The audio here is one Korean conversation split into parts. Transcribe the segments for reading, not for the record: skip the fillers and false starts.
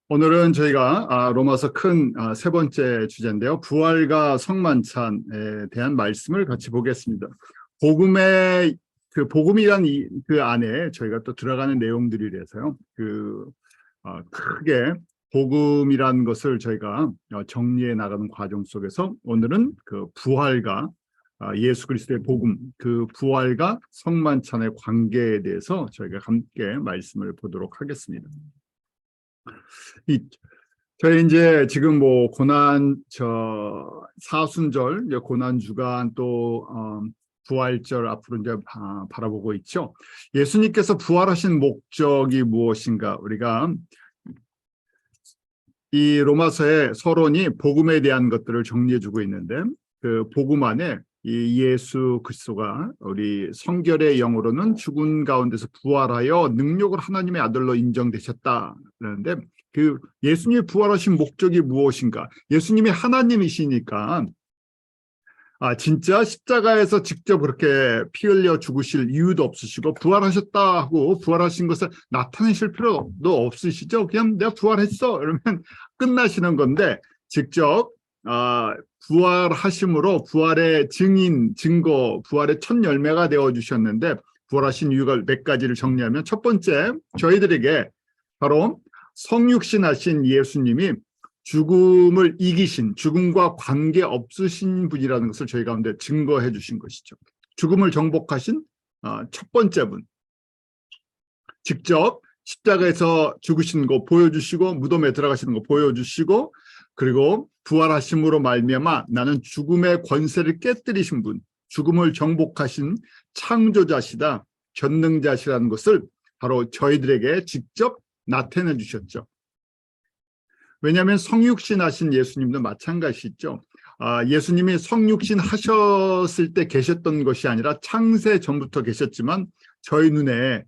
오늘은 저희가 로마서 큰 세 번째 주제인데요. 부활과 성만찬에 대한 말씀을 같이 보겠습니다. 복음의 복음이란 그 안에 저희가 또 들어가는 내용들이라서요. 크게 복음이란 것을 저희가 정리해 나가는 과정 속에서 오늘은 그 부활과 예수 그리스도의 복음, 그 부활과 성만찬의 관계에 대해서 저희가 함께 말씀을 보도록 하겠습니다. 저희 이제 지금 뭐 사순절, 고난 주간 또 부활절 앞으로 이제 바라보고 있죠. 예수님께서 부활하신 목적이 무엇인가? 우리가 이 로마서의 서론이 복음에 대한 것들을 정리해주고 있는데 그 복음 안에 이 예수 그리스도가 우리 성결의 영으로는 죽은 가운데서 부활하여 능력을 하나님의 아들로 인정되셨다. 그러는데 그 예수님이 부활하신 목적이 무엇인가? 예수님이 하나님이시니까 진짜 십자가에서 직접 그렇게 피 흘려 죽으실 이유도 없으시고 부활하셨다 하고 부활하신 것을 나타내실 필요도 없으시죠. 그냥 내가 부활했어 이러면 끝나시는 건데 직접 부활하심으로 부활의 증인, 증거, 부활의 첫 열매가 되어주셨는데 부활하신 이유가 몇 가지를 정리하면 첫 번째, 저희들에게 바로 성육신하신 예수님이 죽음을 이기신, 죽음과 관계 없으신 분이라는 것을 저희 가운데 증거해 주신 것이죠. 죽음을 정복하신 첫 번째 분. 직접 십자가에서 죽으신 거 보여주시고 무덤에 들어가시는 거 보여주시고 그리고 부활하심으로 말미암아 나는 죽음의 권세를 깨뜨리신 분, 죽음을 정복하신 창조자시다, 전능자시라는 것을 바로 저희들에게 직접 나타내 주셨죠. 왜냐하면 성육신 하신 예수님도 마찬가지죠. 예수님이 성육신 하셨을 때 계셨던 것이 아니라 창세 전부터 계셨지만 저희 눈에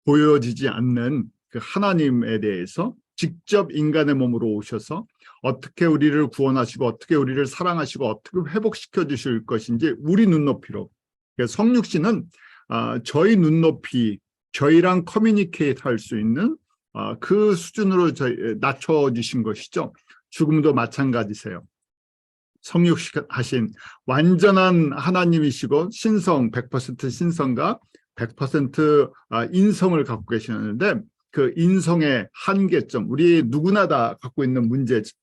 보여지지 않는 그 하나님에 대해서 직접 인간의 몸으로 오셔서 어떻게 우리를 구원하시고 어떻게 우리를 사랑하시고 어떻게 회복시켜 주실 것인지 우리 눈높이로. 성육신은 저희 눈높이, 저희랑 커뮤니케이트 할 수 있는 그 수준으로 낮춰주신 것이죠. 죽음도 마찬가지세요. 성육하신 완전한 하나님이시고 신성, 100% 신성과 100% 인성을 갖고 계시는데 그 인성의 한계점, 우리 누구나 다 갖고 있는 문제죠.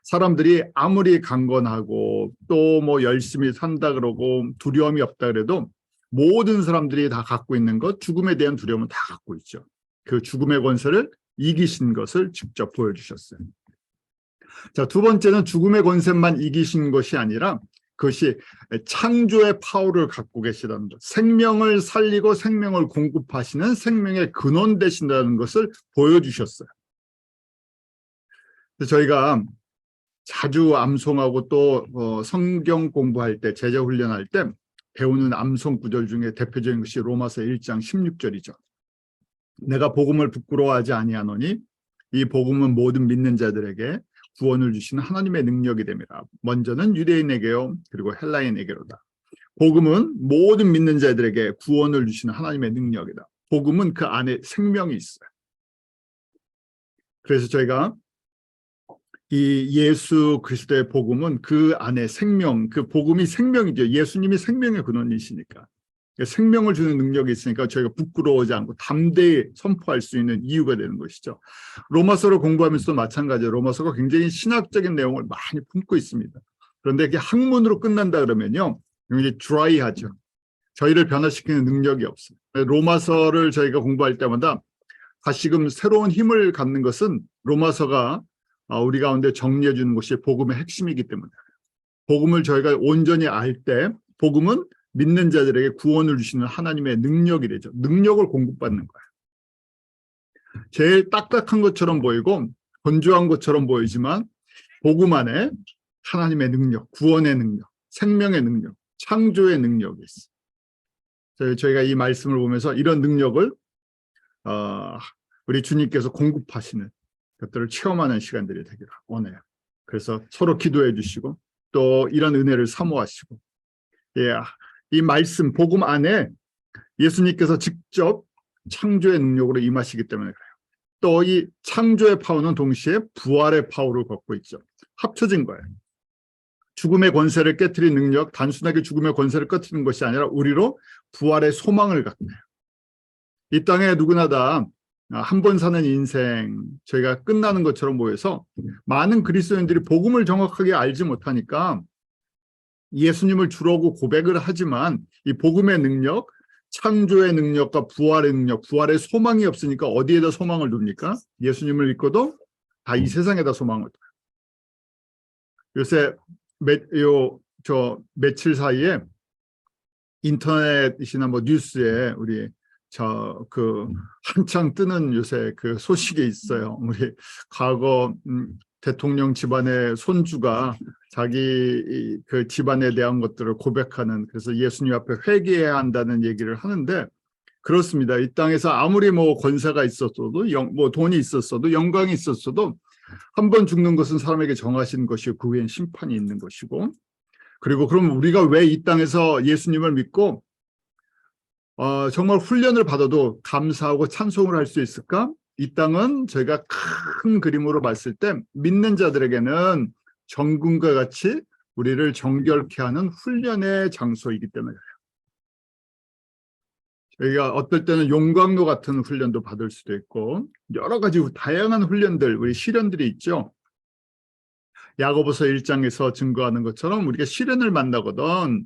사람들이 아무리 강건하고 또 뭐 열심히 산다 그러고 두려움이 없다 그래도 모든 사람들이 다 갖고 있는 것, 죽음에 대한 두려움은 다 갖고 있죠. 그 죽음의 권세를 이기신 것을 직접 보여주셨어요. 자, 두 번째는 죽음의 권세만 이기신 것이 아니라 그것이 창조의 파워를 갖고 계시다는 것, 생명을 살리고 생명을 공급하시는 생명의 근원 되신다는 것을 보여주셨어요. 저희가 자주 암송하고 또 성경 공부할 때, 제자 훈련할 때 배우는 암송 구절 중에 대표적인 것이 로마서 1장 16절이죠. 내가 복음을 부끄러워하지 아니하노니 이 복음은 모든 믿는 자들에게 구원을 주시는 하나님의 능력이 됨이라. 먼저는 유대인에게요 그리고 헬라인에게로다. 복음은 모든 믿는 자들에게 구원을 주시는 하나님의 능력이다. 복음은 그 안에 생명이 있어요. 그래서 저희가 이 예수 그리스도의 복음은 그 안에 생명, 그 복음이 생명이죠. 예수님이 생명의 근원이시니까. 생명을 주는 능력이 있으니까 저희가 부끄러워하지 않고 담대히 선포할 수 있는 이유가 되는 것이죠. 로마서를 공부하면서도 마찬가지예요. 로마서가 굉장히 신학적인 내용을 많이 품고 있습니다. 그런데 이게 학문으로 끝난다 그러면요, 굉장히 드라이하죠. 저희를 변화시키는 능력이 없어요. 로마서를 저희가 공부할 때마다 다시금 새로운 힘을 갖는 것은 로마서가 우리 가운데 정리해 주는 것이 복음의 핵심이기 때문에 복음을 저희가 온전히 알 때 복음은 믿는 자들에게 구원을 주시는 하나님의 능력이 되죠. 능력을 공급받는 거예요. 제일 딱딱한 것처럼 보이고 건조한 것처럼 보이지만 복음 안에 하나님의 능력, 구원의 능력, 생명의 능력, 창조의 능력이 있어요. 저희가 이 말씀을 보면서 이런 능력을 우리 주님께서 공급하시는 것들을 체험하는 시간들이 되기를 원해요. 그래서 서로 기도해 주시고 또 이런 은혜를 사모하시고, 이 말씀 복음 안에 예수님께서 직접 창조의 능력으로 임하시기 때문에 그래요. 또 이 창조의 파워는 동시에 부활의 파워를 갖고 있죠. 합쳐진 거예요. 죽음의 권세를 깨트린 능력, 단순하게 죽음의 권세를 깨트리는 것이 아니라 우리로 부활의 소망을 갖고 있어요. 이 땅에 누구나 다 한 번 사는 인생, 저희가 끝나는 것처럼 보여서 많은 그리스도인들이 복음을 정확하게 알지 못하니까 예수님을 주라고 고백을 하지만 이 복음의 능력, 창조의 능력과 부활의 능력, 부활의 소망이 없으니까 어디에다 소망을 둡니까? 예수님을 믿고도 다 이 세상에다 소망을 둬요. 요새 며칠 사이에 인터넷이나 뭐 뉴스에 우리 한창 뜨는 요새 그 소식이 있어요. 우리 과거 대통령 집안의 손주가 자기 그 집안에 대한 것들을 고백하는, 그래서 예수님 앞에 회개해야 한다는 얘기를 하는데, 그렇습니다. 이 땅에서 아무리 뭐 권세가 있었어도 뭐 돈이 있었어도 영광이 있었어도 한 번 죽는 것은 사람에게 정하신 것이고 그 후엔 심판이 있는 것이고, 그리고 그럼 우리가 왜 이 땅에서 예수님을 믿고 정말 훈련을 받아도 감사하고 찬송을 할 수 있을까? 이 땅은 저희가 큰 그림으로 봤을 때 믿는 자들에게는 정금과 같이 우리를 정결케 하는 훈련의 장소이기 때문에 저희가 어떨 때는 용광로 같은 훈련도 받을 수도 있고 여러 가지 다양한 훈련들, 우리 시련들이 있죠. 야고보서 1장에서 증거하는 것처럼 우리가 시련을 만나거든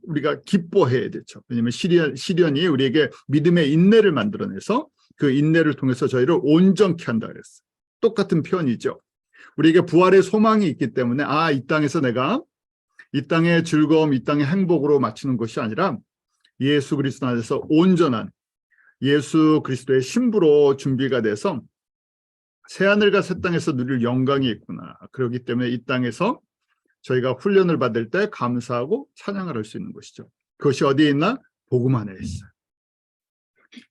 우리가 기뻐해야 되죠. 왜냐하면 시련이 우리에게 믿음의 인내를 만들어내서 그 인내를 통해서 저희를 온전케 한다 그랬어요. 똑같은 표현이죠. 우리에게 부활의 소망이 있기 때문에 이 땅에서 내가 이 땅의 즐거움, 이 땅의 행복으로 맞추는 것이 아니라 예수 그리스도 안에서 온전한 예수 그리스도의 신부로 준비가 돼서 새하늘과 새 땅에서 누릴 영광이 있구나. 그렇기 때문에 이 땅에서 저희가 훈련을 받을 때 감사하고 찬양을 할 수 있는 것이죠. 그것이 어디에 있나? 복음 안에 있어요.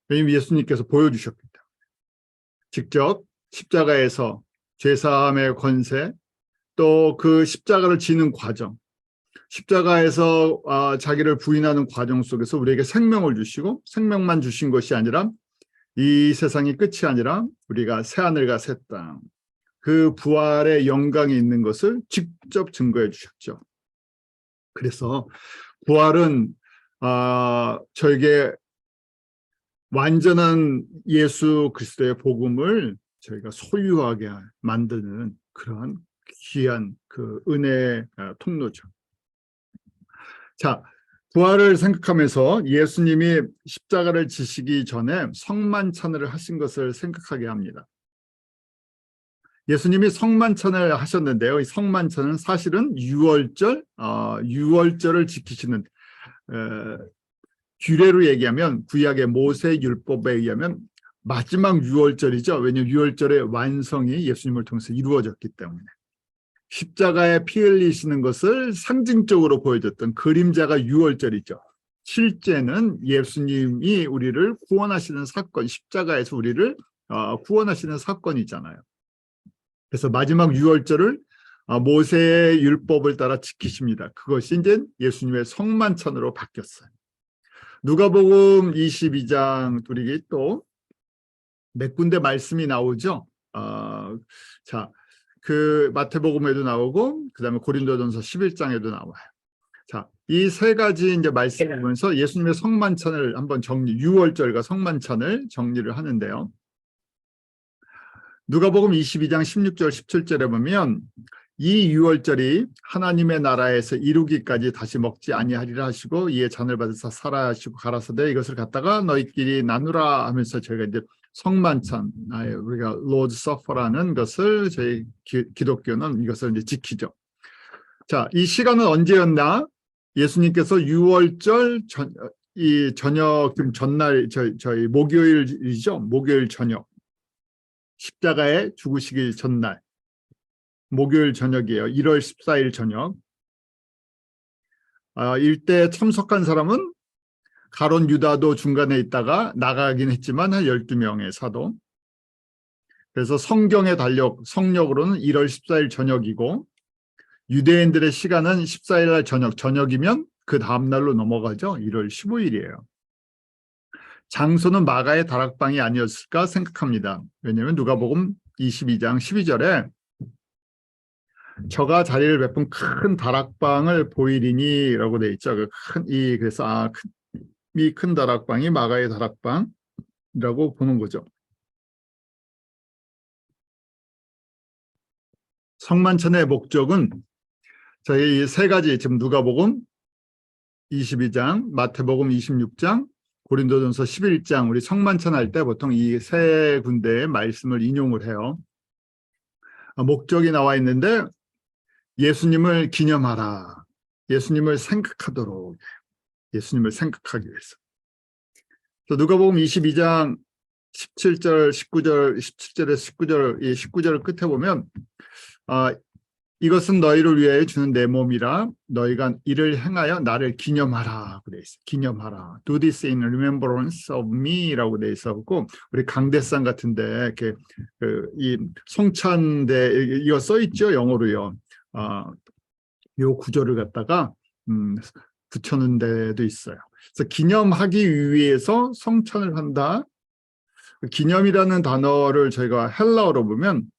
왜냐하면 예수님께서 보여주셨기 때문에. 직접 십자가에서 죄사함의 권세, 또 그 십자가를 지는 과정, 십자가에서 자기를 부인하는 과정 속에서 우리에게 생명을 주시고, 생명만 주신 것이 아니라 이 세상이 끝이 아니라 우리가 새하늘과 새 땅, 그 부활의 영광이 있는 것을 직접 증거해 주셨죠. 그래서 부활은 저에게 완전한 예수 그리스도의 복음을 저희가 소유하게 만드는 그런 귀한 그 은혜의 통로죠. 자, 부활을 생각하면서 예수님이 십자가를 지시기 전에 성만찬을 하신 것을 생각하게 합니다. 예수님이 성만찬을 하셨는데요. 이 성만찬은 사실은 유월절을 지키시는 규례로 얘기하면 구약의 모세 율법에 의하면 마지막 유월절이죠. 왜냐하면 유월절의 완성이 예수님을 통해서 이루어졌기 때문에. 십자가에 피 흘리시는 것을 상징적으로 보여줬던 그림자가 유월절이죠. 실제는 예수님이 우리를 구원하시는 사건, 십자가에서 우리를 구원하시는 사건이잖아요. 그래서 마지막 유월절을 모세의 율법을 따라 지키십니다. 그것이 이제 예수님의 성만찬으로 바뀌었어요. 누가복음 22장 우리 또 몇 군데 말씀이 나오죠. 그 마태복음에도 나오고 그다음에 고린도전서 11장에도 나와요. 자, 이 세 가지 이제 말씀을 보면서 예수님의 성만찬을 한번 유월절과 성만찬을 정리를 하는데요. 누가복음 22장 16절 17절에 보면 이 유월절이 하나님의 나라에서 이루기까지 다시 먹지 아니하리라 하시고 이에 잔을 받으사 살아야 하시고 가라사대 이것을 갖다가 너희끼리 나누라 하면서 저희가 이제 성만찬, 우리가 Lord's Supper라는 것을 저희 기독교는 이것을 이제 지키죠. 자, 이 시간은 언제였나? 예수님께서 유월절 이 저녁 전날 저희 목요일이죠. 목요일 저녁. 십자가에 죽으시기 전날. 목요일 저녁이에요. 1월 14일 저녁. 일대 참석한 사람은 가론 유다도 중간에 있다가 나가긴 했지만 한 12명의 사도. 그래서 성경의 성력으로는 1월 14일 저녁이고 유대인들의 시간은 14일 날 저녁이면 그 다음 날로 넘어가죠. 1월 15일이에요. 장소는 마가의 다락방이 아니었을까 생각합니다. 왜냐하면 누가복음 22장 12절에 저가 자리를 베푼 큰 다락방을 보이리니라고 돼 있죠. 그래서 이 큰 다락방이 마가의 다락방이라고 보는 거죠. 성만찬의 목적은 저희 세 가지, 지금 누가복음 22장, 마태복음 26장, 고린도전서 11장, 우리 성만찬 할 때 보통 이 세 군데의 말씀을 인용을 해요. 목적이 나와 있는데 예수님을 기념하라. 예수님을 생각하도록. 예수님을 생각하기 위해서. 누가복음 22장 17절, 19절, 17절에서 19절, 이 19절 끝에 보면 이것은 너희를 위하여 주는 내 몸이라 너희가 이를 행하여 나를 기념하라 그래 있어요. 기념하라. Do this in remembrance of me라고 돼 있었고, 우리 강대상 같은데 이렇게 이 성찬대 이거 써 있죠, 영어로요. 요 구절을 갖다가 붙여놓은 데도 있어요. 그래서 기념하기 위해서 성찬을 한다. 기념이라는 단어를 저희가 헬라어로 보면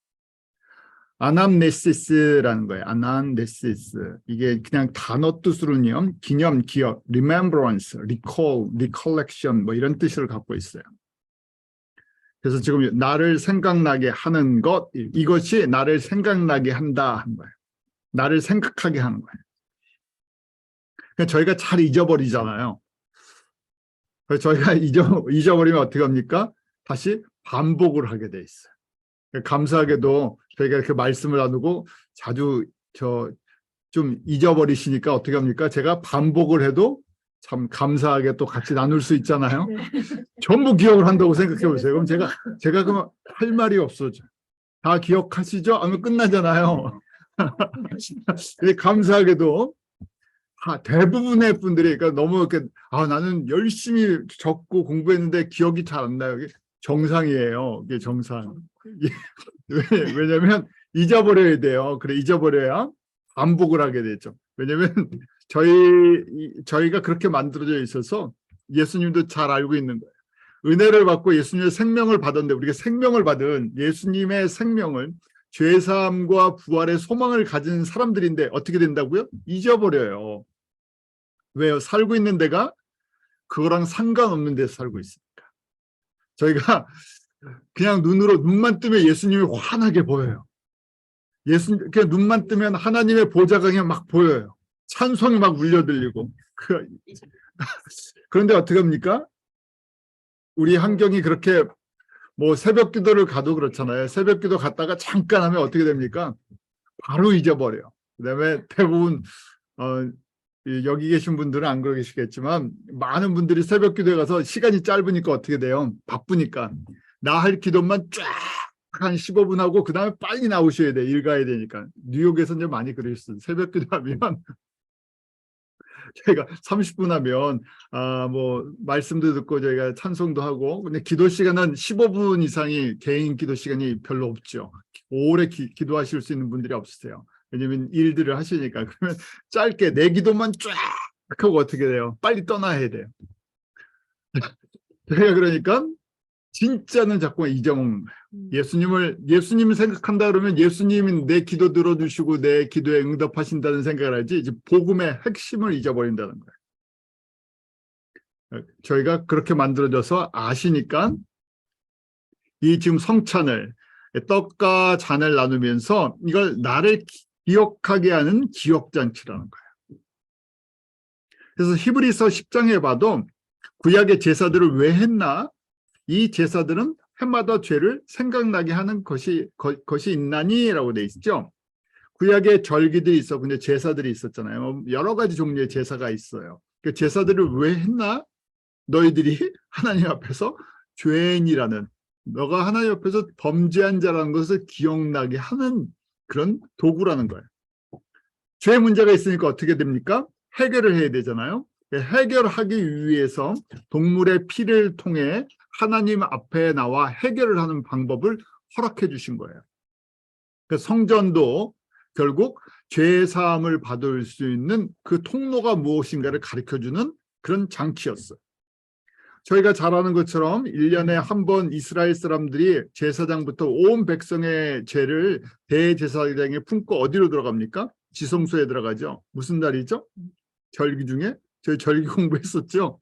아남네시스라는 거예요. 아남네시스. 이게 그냥 단어 뜻으로는요, 기념, 기억, remembrance, recall, recollection 뭐 이런 뜻을 갖고 있어요. 그래서 지금 나를 생각나게 하는 것, 이것이 나를 생각나게 한다 하는 거예요. 나를 생각하게 하는 거예요. 그러니까 저희가 잘 잊어버리잖아요. 그래서 저희가 잊어버리면 어떻게 합니까? 다시 반복을 하게 돼 있어요. 감사하게도 저희가 이렇게 말씀을 나누고 자주 좀 잊어버리시니까 어떻게 합니까? 제가 반복을 해도 참 감사하게 또 같이 나눌 수 있잖아요. 전부 기억을 한다고 생각해 보세요. 그럼 제가 그러면 할 말이 없어져. 다 기억하시죠? 하면 끝나잖아요. 감사하게도 대부분의 분들이, 그러니까 너무 이렇게 나는 열심히 적고 공부했는데 기억이 잘 안 나요. 이게 정상이에요. 이게 정상. 왜냐면 잊어버려야 돼요. 그래, 잊어버려야 반복을 하게 되죠. 왜냐면 저희가 그렇게 만들어져 있어서 예수님도 잘 알고 있는 거예요. 은혜를 받고 예수님의 생명을 받았는데, 우리가 생명을 받은 예수님의 생명을, 죄사함과 부활의 소망을 가진 사람들인데 어떻게 된다고요? 잊어버려요. 왜요? 살고 있는 데가 그거랑 상관없는 데서 살고 있으니까. 저희가 그냥 눈만 뜨면 예수님이 환하게 보여요. 그냥 눈만 뜨면 하나님의 보좌가 그냥 막 보여요. 찬송이 막 울려 들리고. 그런데 어떻게 합니까? 우리 환경이 그렇게, 뭐 새벽 기도를 가도 그렇잖아요. 새벽 기도 갔다가 잠깐 하면 어떻게 됩니까? 바로 잊어버려요. 그다음에 대부분 여기 계신 분들은 안 그러시겠지만 많은 분들이 새벽 기도에 가서 시간이 짧으니까 어떻게 돼요? 바쁘니까 나 할 기도만 쫙 한 15분 하고 그다음에 빨리 나오셔야 돼. 일 가야 되니까. 뉴욕에서 이제 많이 그러셨어요. 새벽 기도하면 저희가 30분 하면 뭐 말씀도 듣고 저희가 찬송도 하고, 근데 기도 시간은 15분 이상이 개인 기도 시간이 별로 없죠. 오래 기도하실 수 있는 분들이 없으세요. 왜냐면 일들을 하시니까. 그러면 짧게 내 기도만 쫙 하고 어떻게 돼요? 빨리 떠나야 돼요. 저희가 그러니까 진짜는 자꾸 잊어먹는 거예요. 예수님을 생각한다 그러면 예수님이 내 기도 들어주시고 내 기도에 응답하신다는 생각을 하지, 이제 복음의 핵심을 잊어버린다는 거예요. 저희가 그렇게 만들어져서 아시니까 이 지금 성찬을, 떡과 잔을 나누면서 이걸 나를 기억하게 하는 기억잔치라는 거예요. 그래서 히브리서 10장에 봐도 구약의 제사들을 왜 했나? 이 제사들은 해마다 죄를 생각나게 하는 것이 있나니라고 돼 있죠. 구약에 절기들이 있어, 근데 제사들이 있었잖아요. 여러 가지 종류의 제사가 있어요. 그 제사들을 왜 했나? 너희들이 하나님 앞에서 죄인이라는, 너가 하나님 앞에서 범죄한 자라는 것을 기억나게 하는 그런 도구라는 거예요. 죄 문제가 있으니까 어떻게 됩니까? 해결을 해야 되잖아요. 해결하기 위해서 동물의 피를 통해 하나님 앞에 나와 해결을 하는 방법을 허락해 주신 거예요. 성전도 결국 죄 사함을 받을 수 있는 그 통로가 무엇인가를 가르쳐 주는 그런 장치였어요. 저희가 잘 아는 것처럼 1년에 한 번 이스라엘 사람들이 제사장부터 온 백성의 죄를 대제사장에 품고 어디로 들어갑니까? 지성소에 들어가죠. 무슨 날이죠? 절기 중에? 저희 절기 공부했었죠.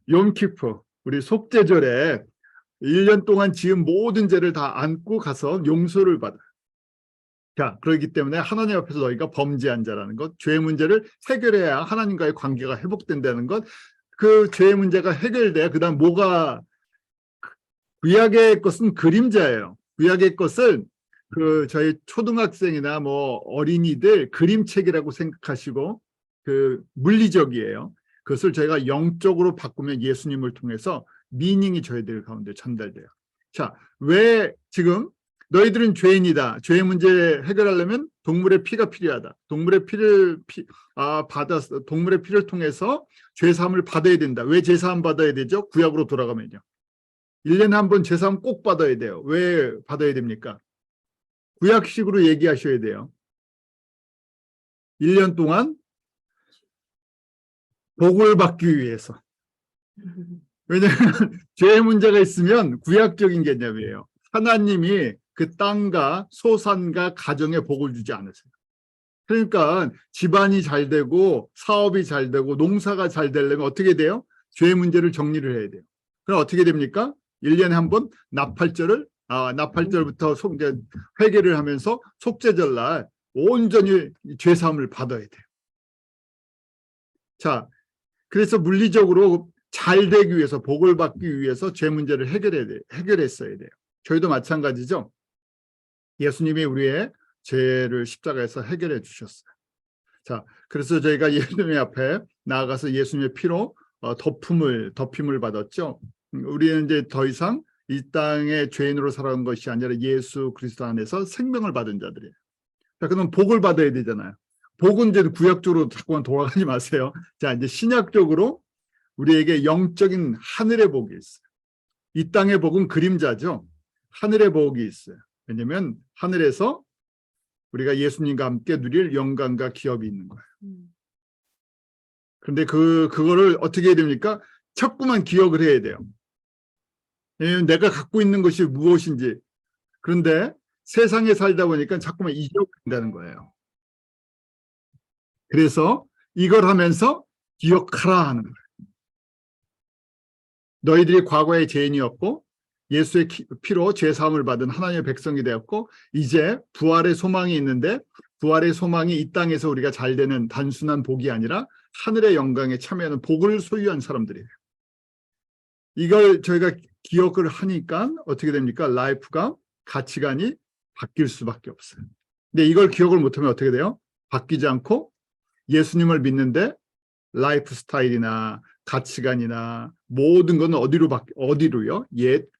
욤키프, 우리 속죄절에 1년 동안 지은 모든 죄를 다 안고 가서 용서를 받아요. 자, 그렇기 때문에 하나님 앞에서 너희가 범죄한 자라는 것, 죄의 문제를 해결해야 하나님과의 관계가 회복된다는 것, 그 죄의 문제가 해결돼야 그 다음 뭐가, 구약의 것은 그림자예요. 구약의 것을 저희 초등학생이나 뭐 어린이들 그림책이라고 생각하시고 그 물리적이에요. 그것을 저희가 영적으로 바꾸면 예수님을 통해서 미닝이 저희들 가운데 전달돼요. 자, 왜 지금 너희들은 죄인이다. 죄의 문제 해결하려면 동물의 피가 필요하다. 동물의 피를 받아서 동물의 피를 통해서 죄 사함을 받아야 된다. 왜 죄 사함 받아야 되죠? 구약으로 돌아가면요. 1년에 한 번 죄 사함 꼭 받아야 돼요. 왜 받아야 됩니까? 구약식으로 얘기하셔야 돼요. 1년 동안 복을 받기 위해서. 왜냐하면 죄의 문제가 있으면 구약적인 개념이에요. 하나님이 그 땅과 소산과 가정에 복을 주지 않으세요. 그러니까 집안이 잘 되고 사업이 잘 되고 농사가 잘 되려면 어떻게 돼요? 죄의 문제를 정리를 해야 돼요. 그럼 어떻게 됩니까? 1년에 한 번 나팔절부터 회개를 하면서 속죄절 날 온전히 죄 사함을 받아야 돼요. 자, 그래서 물리적으로 잘 되기 위해서 복을 받기 위해서 죄 문제를 해결했어야 돼요. 저희도 마찬가지죠. 예수님이 우리의 죄를 십자가에서 해결해 주셨어요. 자, 그래서 저희가 예수님 앞에 나아가서 예수님의 피로 덮임을 받았죠. 우리는 이제 더 이상 이 땅의 죄인으로 살아온 것이 아니라 예수 그리스도 안에서 생명을 받은 자들이에요. 자, 그럼 복을 받아야 되잖아요. 복은 이제 구약적으로 자꾸만 돌아가지 마세요. 자, 이제 신약적으로 우리에게 영적인 하늘의 복이 있어요. 이 땅의 복은 그림자죠. 하늘의 복이 있어요. 왜냐하면 하늘에서 우리가 예수님과 함께 누릴 영광과 기업이 있는 거예요. 그런데 그거를 어떻게 해야 됩니까? 자꾸만 기억을 해야 돼요. 왜냐하면 내가 갖고 있는 것이 무엇인지. 그런데 세상에 살다 보니까 자꾸만 잊어버린다는 거예요. 그래서 이걸 하면서 기억하라 하는 거예요. 너희들이 과거의 죄인이었고 예수의 피로 죄사함을 받은 하나님의 백성이 되었고 이제 부활의 소망이 있는데 부활의 소망이 이 땅에서 우리가 잘 되는 단순한 복이 아니라 하늘의 영광에 참여하는 복을 소유한 사람들이에요. 이걸 저희가 기억을 하니까 어떻게 됩니까? 라이프가 가치관이 바뀔 수밖에 없어요. 근데 이걸 기억을 못하면 어떻게 돼요? 바뀌지 않고 예수님을 믿는데 라이프 스타일이나 가치관이나 모든 건 어디로요?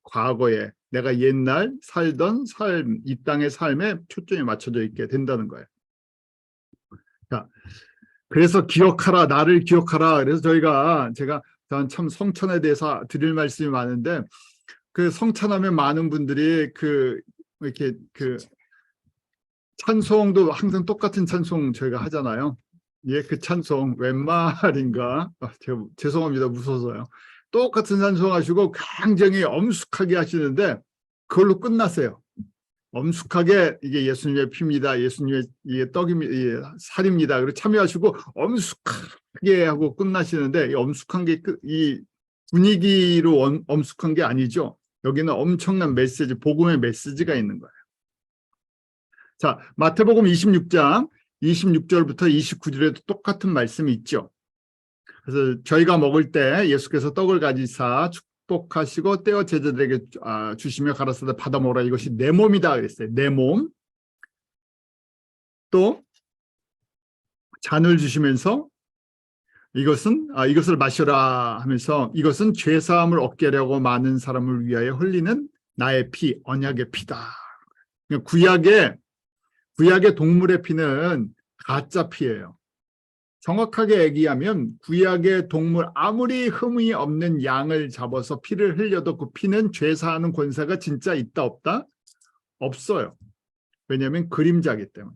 과거에 내가 옛날 살던 삶, 이 땅의 삶에 초점이 맞춰져 있게 된다는 거예요. 자, 그래서 기억하라, 나를 기억하라. 그래서 제가 참 성찬에 대해서 드릴 말씀이 많은데 그 성찬하면 많은 분들이 이렇게 찬송도 항상 똑같은 찬송 저희가 하잖아요. 예, 그 찬송 웬 말인가? 죄송합니다. 무서워서요. 똑같은 찬송 하시고 굉장히 엄숙하게 하시는데 그걸로 끝났어요. 엄숙하게 이게 예수님의 피입니다. 예수님의 이게 떡입니다. 살입니다. 그리고 참여하시고 엄숙하게 하고 끝나시는데 이 엄숙한 게 이 분위기로 엄숙한 게 아니죠. 여기는 엄청난 메시지, 복음의 메시지가 있는 거예요. 자, 마태복음 26장 26절부터 29절에도 똑같은 말씀이 있죠. 그래서 저희가 먹을 때 예수께서 떡을 가지사 축복하시고 떼어 제자들에게 주시며 가라사대 받아 먹으라 이것이 내 몸이다 그랬어요. 내 몸. 또 잔을 주시면서 이것을 마셔라 하면서 이것은 죄 사함을 얻게 하려고 많은 사람을 위하여 흘리는 나의 피, 언약의 피다. 구약의 동물의 피는 가짜 피예요. 정확하게 얘기하면 구약의 동물 아무리 흠이 없는 양을 잡아서 피를 흘려도 그 피는 죄사하는 권세가 진짜 있다 없다? 없어요. 왜냐하면 그림자이기 때문에.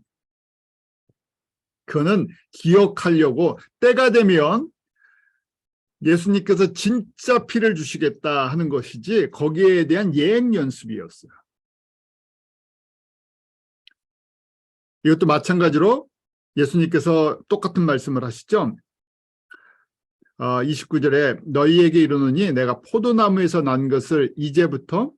그거는 기억하려고 때가 되면 예수님께서 진짜 피를 주시겠다 하는 것이지 거기에 대한 예행 연습이었어요. 이것도 마찬가지로 예수님께서 똑같은 말씀을 하시죠. 29절에 너희에게 이르노니 내가 포도나무에서 난 것을 이제부터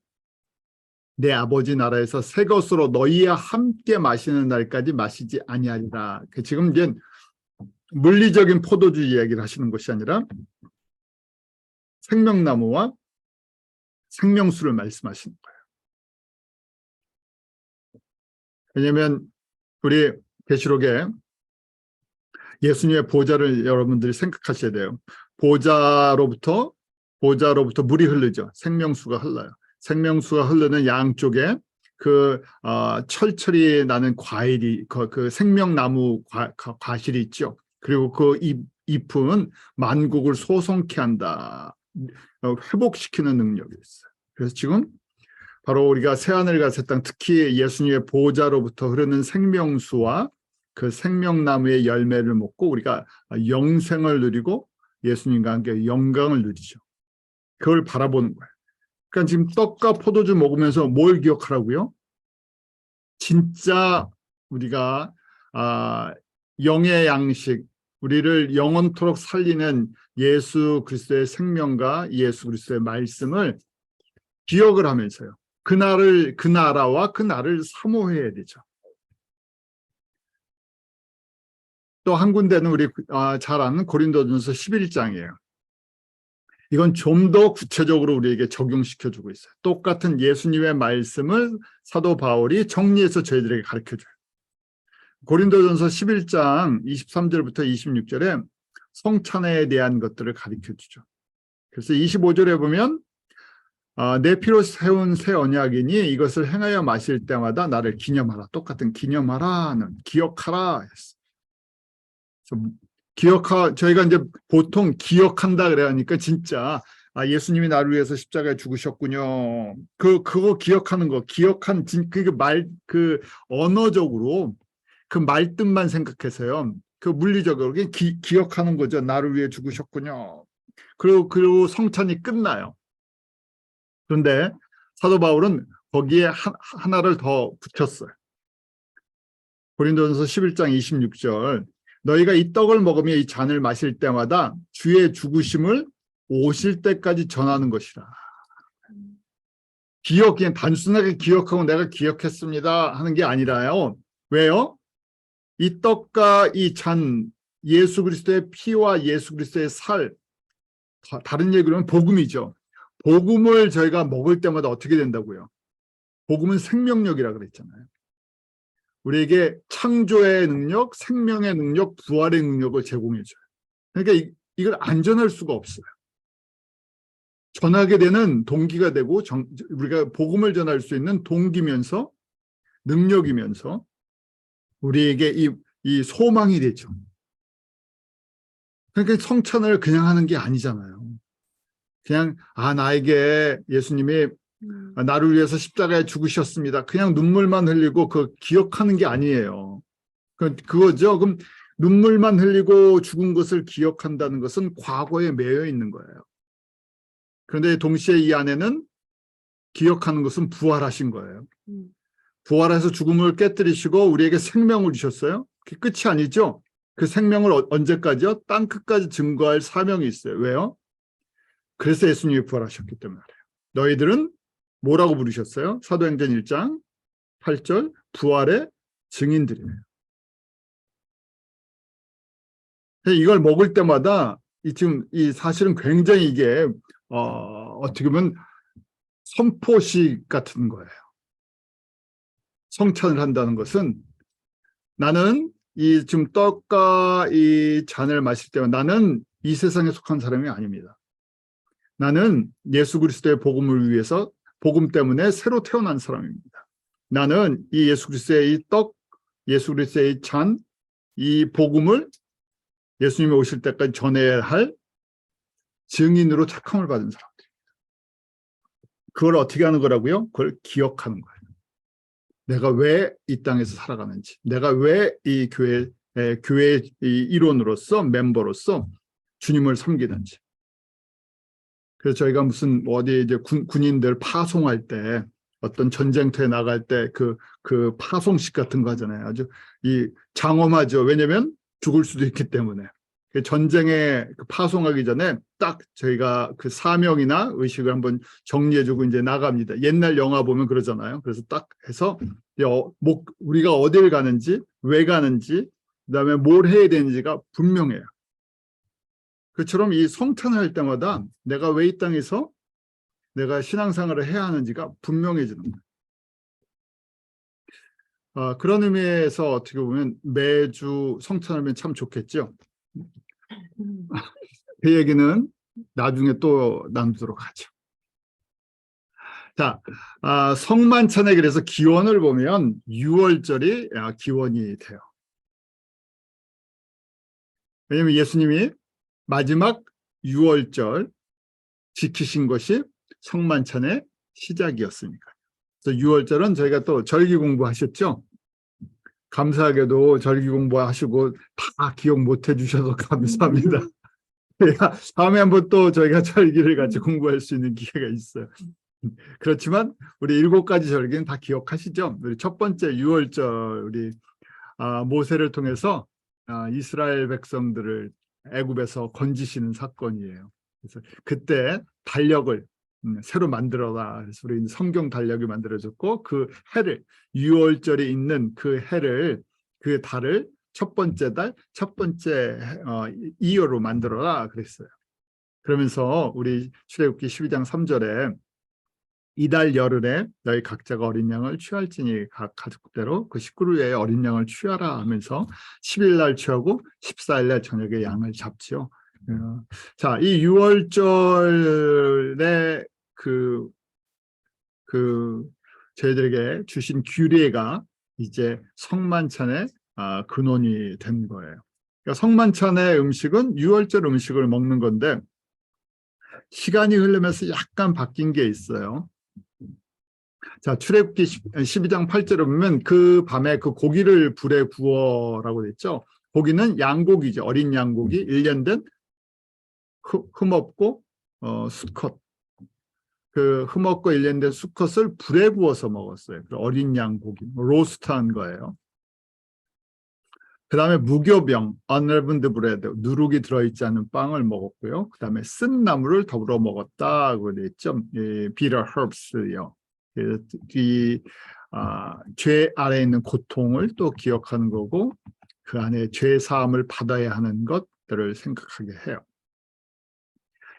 내 아버지 나라에서 새 것으로 너희와 함께 마시는 날까지 마시지 아니하리라. 지금 이제 물리적인 포도주 이야기를 하시는 것이 아니라 생명나무와 생명수를 말씀하시는 거예요. 왜냐하면 우리 계시록에 예수님의 보좌를 여러분들이 생각하셔야 돼요. 보좌로부터 물이 흐르죠. 생명수가 흘러요. 생명수가 흐르는 양쪽에 그 철철이 나는 과일이 그 생명나무 과실이 있죠. 그리고 그 잎은 만국을 소성케 한다. 회복시키는 능력이 있어요. 그래서 지금 바로 우리가 새하늘과 새 땅, 특히 예수님의 보좌로부터 흐르는 생명수와 그 생명나무의 열매를 먹고 우리가 영생을 누리고 예수님과 함께 영광을 누리죠. 그걸 바라보는 거예요. 그러니까 지금 떡과 포도주 먹으면서 뭘 기억하라고요? 진짜 우리가 영의 양식, 우리를 영원토록 살리는 예수 그리스도의 생명과 예수 그리스도의 말씀을 기억을 하면서요. 그 나라와 그 날을 사모해야 되죠. 또 한 군데는 우리 잘 아는 고린도전서 11장이에요. 이건 좀 더 구체적으로 우리에게 적용시켜주고 있어요. 똑같은 예수님의 말씀을 사도 바울이 정리해서 저희들에게 가르쳐줘요. 고린도전서 11장 23절부터 26절에 성찬에 대한 것들을 가르쳐주죠. 그래서 25절에 보면 내 피로 세운 새 언약이니 이것을 행하여 마실 때마다 나를 기념하라. 똑같은 기념하라는 기억하라 했어요. 저희가 이제 보통 기억한다 그래야하니까 진짜 예수님이 나를 위해서 십자가에 죽으셨군요. 그거 기억하는 거, 그게 언어적으로 그 말뜻만 생각해서요. 그 물리적으로 기억하는 거죠. 나를 위해 죽으셨군요. 그리고 성찬이 끝나요. 그런데 사도 바울은 거기에 하나를 더 붙였어요. 고린도전서 11장 26절 너희가 이 떡을 먹으며 이 잔을 마실 때마다 주의 죽으심을 오실 때까지 전하는 것이라. 그냥 단순하게 기억하고 내가 기억했습니다 하는 게 아니라요. 왜요? 이 떡과 이 잔, 예수 그리스도의 피와 예수 그리스도의 살, 다른 얘기로 하면 복음이죠. 복음을 저희가 먹을 때마다 어떻게 된다고요? 복음은 생명력이라 그랬잖아요. 우리에게 창조의 능력, 생명의 능력, 부활의 능력을 제공해줘요. 그러니까 이걸 안 전할 수가 없어요. 전하게 되는 동기가 되고 우리가 복음을 전할 수 있는 동기면서 능력이면서 우리에게 이 소망이 되죠. 그러니까 성찬을 그냥 하는 게 아니잖아요. 그냥 나에게 예수님이 나를 위해서 십자가에 죽으셨습니다. 그냥 눈물만 흘리고 기억하는 게 아니에요. 그거죠. 그럼 눈물만 흘리고 죽은 것을 기억한다는 것은 과거에 매여 있는 거예요. 그런데 동시에 이 안에는 기억하는 것은 부활하신 거예요. 부활해서 죽음을 깨뜨리시고 우리에게 생명을 주셨어요. 그게 끝이 아니죠. 그 생명을 언제까지요? 땅 끝까지 증거할 사명이 있어요. 왜요? 그래서 예수님이 부활하셨기 때문에 그래요. 너희들은 뭐라고 부르셨어요? 사도행전 1장 8절 부활의 증인들이에요. 이걸 먹을 때마다 지금 사실은 굉장히 이게 어떻게 보면 선포식 같은 거예요. 성찬을 한다는 것은 나는 지금 떡과 이 잔을 마실 때마다 나는 이 세상에 속한 사람이 아닙니다. 나는 예수 그리스도의 복음을 위해서 복음 때문에 새로 태어난 사람입니다. 나는 이 예수 그리스도의 이 떡, 예수 그리스도의 이 잔, 이 복음을 예수님이 오실 때까지 전해야 할 증인으로 택함을 받은 사람들입니다. 그걸 어떻게 하는 거라고요? 그걸 기억하는 거예요. 내가 왜 이 땅에서 살아가는지, 내가 왜 이 교회의 일원으로서 멤버로서 주님을 섬기는지, 그래서 저희가 무슨 어디 이제 군인들 파송할 때 어떤 전쟁터에 나갈 때 그 파송식 같은 거 하잖아요. 아주 이 장엄하죠. 왜냐면 죽을 수도 있기 때문에. 전쟁에 파송하기 전에 딱 저희가 그 사명이나 의식을 한번 정리해주고 이제 나갑니다. 옛날 영화 보면 그러잖아요. 그래서 딱 해서 우리가 어딜 가는지, 왜 가는지, 그다음에 뭘 해야 되는지가 분명해요. 그처럼 이 성탄을 할 때마다 내가 왜 이 땅에서 내가 신앙생활을 해야 하는지가 분명해지는 거예요. 그런 의미에서 어떻게 보면 매주 성탄하면 참 좋겠죠. 그 얘기는 나중에 또 나누도록 하죠. 자, 성만찬에 그래서 기원을 보면 6월절이 기원이 돼요. 왜냐하면 예수님이 마지막 6월절 지키신 것이 성만찬의 시작이었으니까. 그래서 6월절은 저희가 또 절기 공부하셨죠? 감사하게도 절기 공부하시고 다 기억 못 해주셔서 감사합니다. 다음에 한번 또 저희가 절기를 같이 공부할 수 있는 기회가 있어요. 그렇지만 우리 7가지 절기는 다 기억하시죠? 우리 첫 번째 6월절 우리 모세를 통해서 이스라엘 백성들을 애굽에서 건지시는 사건이에요. 그래서 그때 달력을 새로 만들어라. 그래서 우리 성경 달력이 만들어졌고 그 해를 6월절이 있는 그 해를 그 달을 첫 번째 달, 첫 번째 이어로 만들어라 그랬어요. 그러면서 우리 출애굽기 12장 3절에 이달 열흘에 너희 각자가 어린 양을 취할지니 각 가족대로 그 식구를 위해 어린 양을 취하라 하면서 10일 날 취하고 14일 날 저녁에 양을 잡지요. 자, 이 6월절에 저희들에게 주신 규례가 이제 성만찬의 근원이 된 거예요. 그러니까 성만찬의 음식은 6월절 음식을 먹는 건데 시간이 흐르면서 약간 바뀐 게 있어요. 자, 출애굽기 12장 8절에 보면 그 밤에 그 고기를 불에 구워라고 됐죠. 고기는 양고기죠. 어린 양고기, 1년 된 흠없고 수컷. 그 흠없고 1년 된 수컷을 불에 구워서 먹었어요. 어린 양고기, 로스트한 거예요. 그 다음에 무교병, unleavened bread, 누룩이 들어있지 않은 빵을 먹었고요. 그 다음에 쓴 나물을 더불어 먹었다고 됐죠. bitter herbs요. 죄 아래에 있는 고통을 또 기억하는 거고 그 안에 죄 사함을 받아야 하는 것들을 생각하게 해요.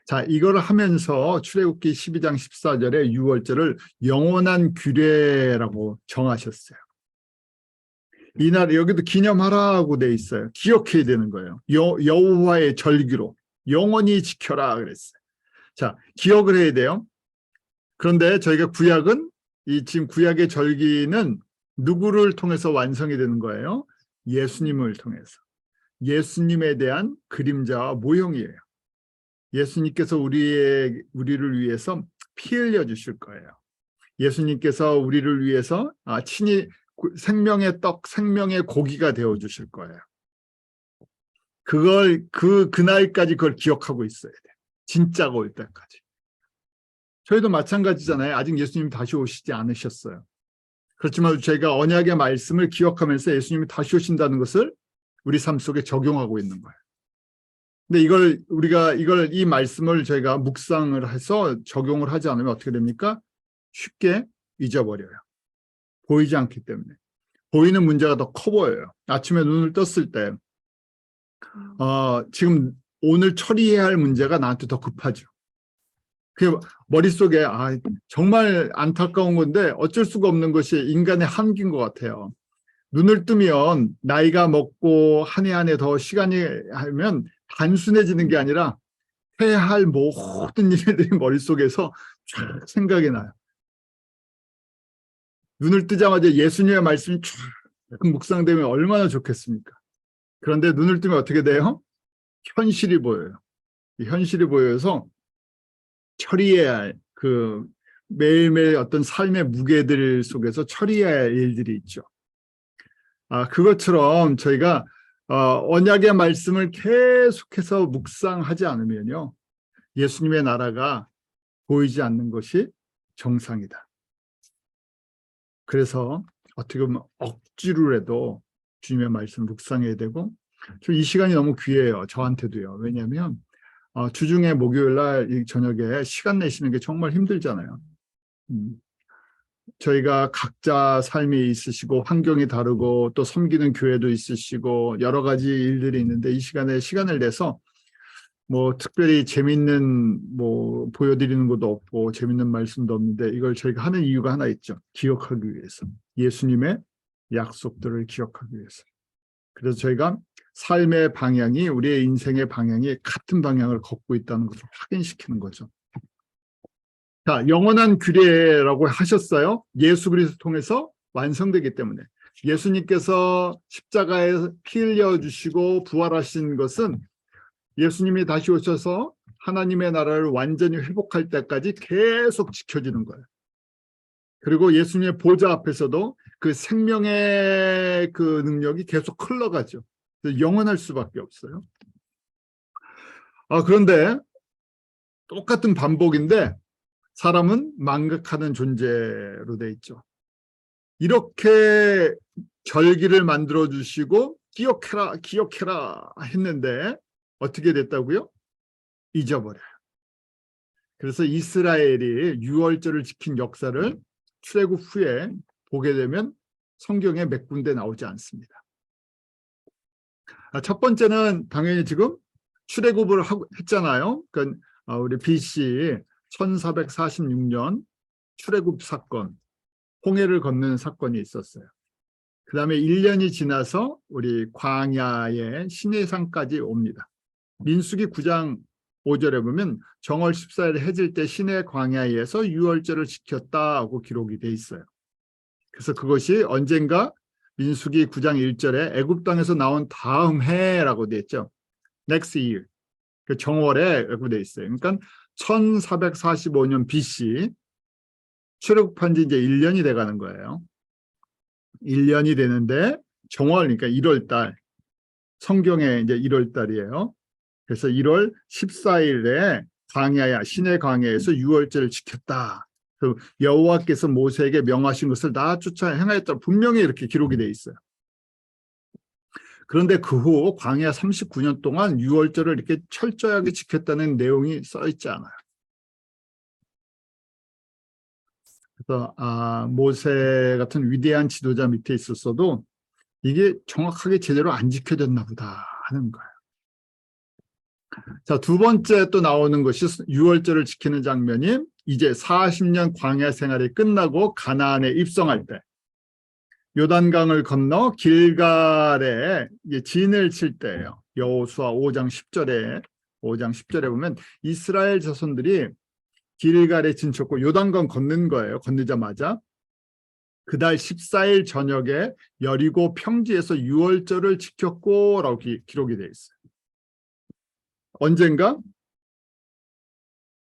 자, 이걸 하면서 출애굽기 12장 14절에 6월절을 영원한 규례라고 정하셨어요. 이날 여기도 기념하라고 돼 있어요. 기억해야 되는 거예요. 여호와의 절기로 영원히 지켜라 그랬어요. 자, 기억을 해야 돼요. 그런데 저희가 구약은 지금 구약의 절기는 누구를 통해서 완성이 되는 거예요? 예수님을 통해서. 예수님에 대한 그림자와 모형이에요. 예수님께서 우리를 위해서 피 흘려 주실 거예요. 예수님께서 우리를 위해서 친히 생명의 떡, 생명의 고기가 되어 주실 거예요. 그날까지 그걸 기억하고 있어야 돼요. 진짜가 올 때까지. 저희도 마찬가지잖아요. 아직 예수님이 다시 오시지 않으셨어요. 그렇지만 저희가 언약의 말씀을 기억하면서 예수님이 다시 오신다는 것을 우리 삶 속에 적용하고 있는 거예요. 근데 이 말씀을 저희가 묵상을 해서 적용을 하지 않으면 어떻게 됩니까? 쉽게 잊어버려요. 보이지 않기 때문에. 보이는 문제가 더 커 보여요. 아침에 눈을 떴을 때 지금 오늘 처리해야 할 문제가 나한테 더 급하죠. 그 머릿속에 정말 안타까운 건데 어쩔 수가 없는 것이 인간의 한계인 것 같아요. 눈을 뜨면 나이가 먹고 한 해 한 해 더 시간이 하면 단순해지는 게 아니라 해야 할 모든 일들이 머릿속에서 쫙 생각이 나요. 눈을 뜨자마자 예수님의 말씀이 쫙 묵상되면 얼마나 좋겠습니까? 그런데 눈을 뜨면 어떻게 돼요? 현실이 보여요. 현실이 보여서 처리해야 할 매일매일 어떤 삶의 무게들 속에서 처리해야 할 일들이 있죠. 그것처럼 저희가 언약의 말씀을 계속해서 묵상하지 않으면요. 예수님의 나라가 보이지 않는 것이 정상이다. 그래서 어떻게 보면 억지로라도 주님의 말씀 묵상해야 되고, 이 시간이 너무 귀해요. 저한테도요. 왜냐하면 주중에 목요일 날 이 저녁에 시간 내시는 게 정말 힘들잖아요. 저희가 각자 삶이 있으시고 환경이 다르고 또 섬기는 교회도 있으시고 여러 가지 일들이 있는데, 이 시간에 시간을 내서 뭐 특별히 재밌는 뭐 보여드리는 것도 없고 재밌는 말씀도 없는데, 이걸 저희가 하는 이유가 하나 있죠. 기억하기 위해서. 예수님의 약속들을 기억하기 위해서. 그래서 저희가 삶의 방향이, 우리의 인생의 방향이 같은 방향을 걷고 있다는 것을 확인시키는 거죠. 자, 영원한 규례라고 하셨어요. 예수 그리스도 통해서 완성되기 때문에. 예수님께서 십자가에 피 흘려주시고 부활하신 것은 예수님이 다시 오셔서 하나님의 나라를 완전히 회복할 때까지 계속 지켜지는 거예요. 그리고 예수님의 보좌 앞에서도 그 생명의 그 능력이 계속 흘러가죠. 영원할 수밖에 없어요. 그런데 똑같은 반복인데 사람은 망각하는 존재로 돼 있죠. 이렇게 절기를 만들어 주시고 기억해라, 기억해라 했는데 어떻게 됐다고요? 잊어버려요. 그래서 이스라엘이 유월절을 지킨 역사를 출애굽 후에 보게 되면 성경에 몇 군데 나오지 않습니다. 첫 번째는 당연히 지금 출애굽을 했잖아요. 그러니까 우리 BC 1446년 출애굽 사건, 홍해를 건너는 사건이 있었어요. 그 다음에 1년이 지나서 우리 광야의 시내산까지 옵니다. 민수기 9장 5절에 보면 정월 14일에 해질 때 시내 광야에서 유월절을 지켰다고 기록이 돼 있어요. 그래서 그것이 언젠가 민수기 9장 1절에 애굽 땅에서 나온 다음 해라고 돼 있죠. Next year. 그 정월에 돼 있어요. 그러니까 1445년 BC 출애굽한 지 이제 1년이 돼 가는 거예요. 1년이 되는데 정월, 그러니까 1월 달, 성경에 이제 1월 달이에요. 그래서 1월 14일에 광야야, 시내 광야에서 유월절을 지켰다. 여호와께서 모세에게 명하신 것을 다 쫓아 행하였다. 분명히 이렇게 기록이 돼 있어요. 그런데 그 후 광야 39년 동안 유월절을 이렇게 철저하게 지켰다는 내용이 써 있지 않아요. 그래서 모세 같은 위대한 지도자 밑에 있었어도 이게 정확하게 제대로 안 지켜졌나 보다 하는 거예요. 자, 두 번째 또 나오는 것이 유월절을 지키는 장면이 이제 40년 광야 생활이 끝나고 가나안에 입성할 때 요단강을 건너 길갈에 진을 칠 때예요. 여호수아 5장 10절에 보면 이스라엘 자손들이 길갈에 진 쳤고 요단강 건는 거예요. 건너자마자 그달 14일 저녁에 여리고 평지에서 유월절을 지켰고 라고 기록이 되어 있어요. 언젠가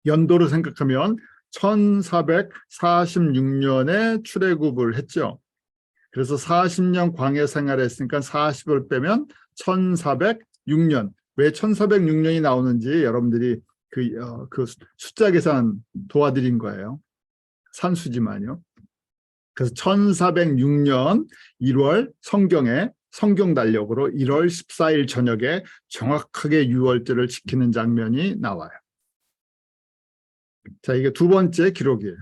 연도로 생각하면 1446년에 출애굽을 했죠. 그래서 40년 광야 생활을 했으니까 40을 빼면 1406년. 왜 1406년이 나오는지 여러분들이 그 숫자 계산 도와드린 거예요. 산수지만요. 그래서 1406년 1월 성경 달력으로 1월 14일 저녁에 정확하게 유월절을 지키는 장면이 나와요. 자, 이게 두 번째 기록이에요.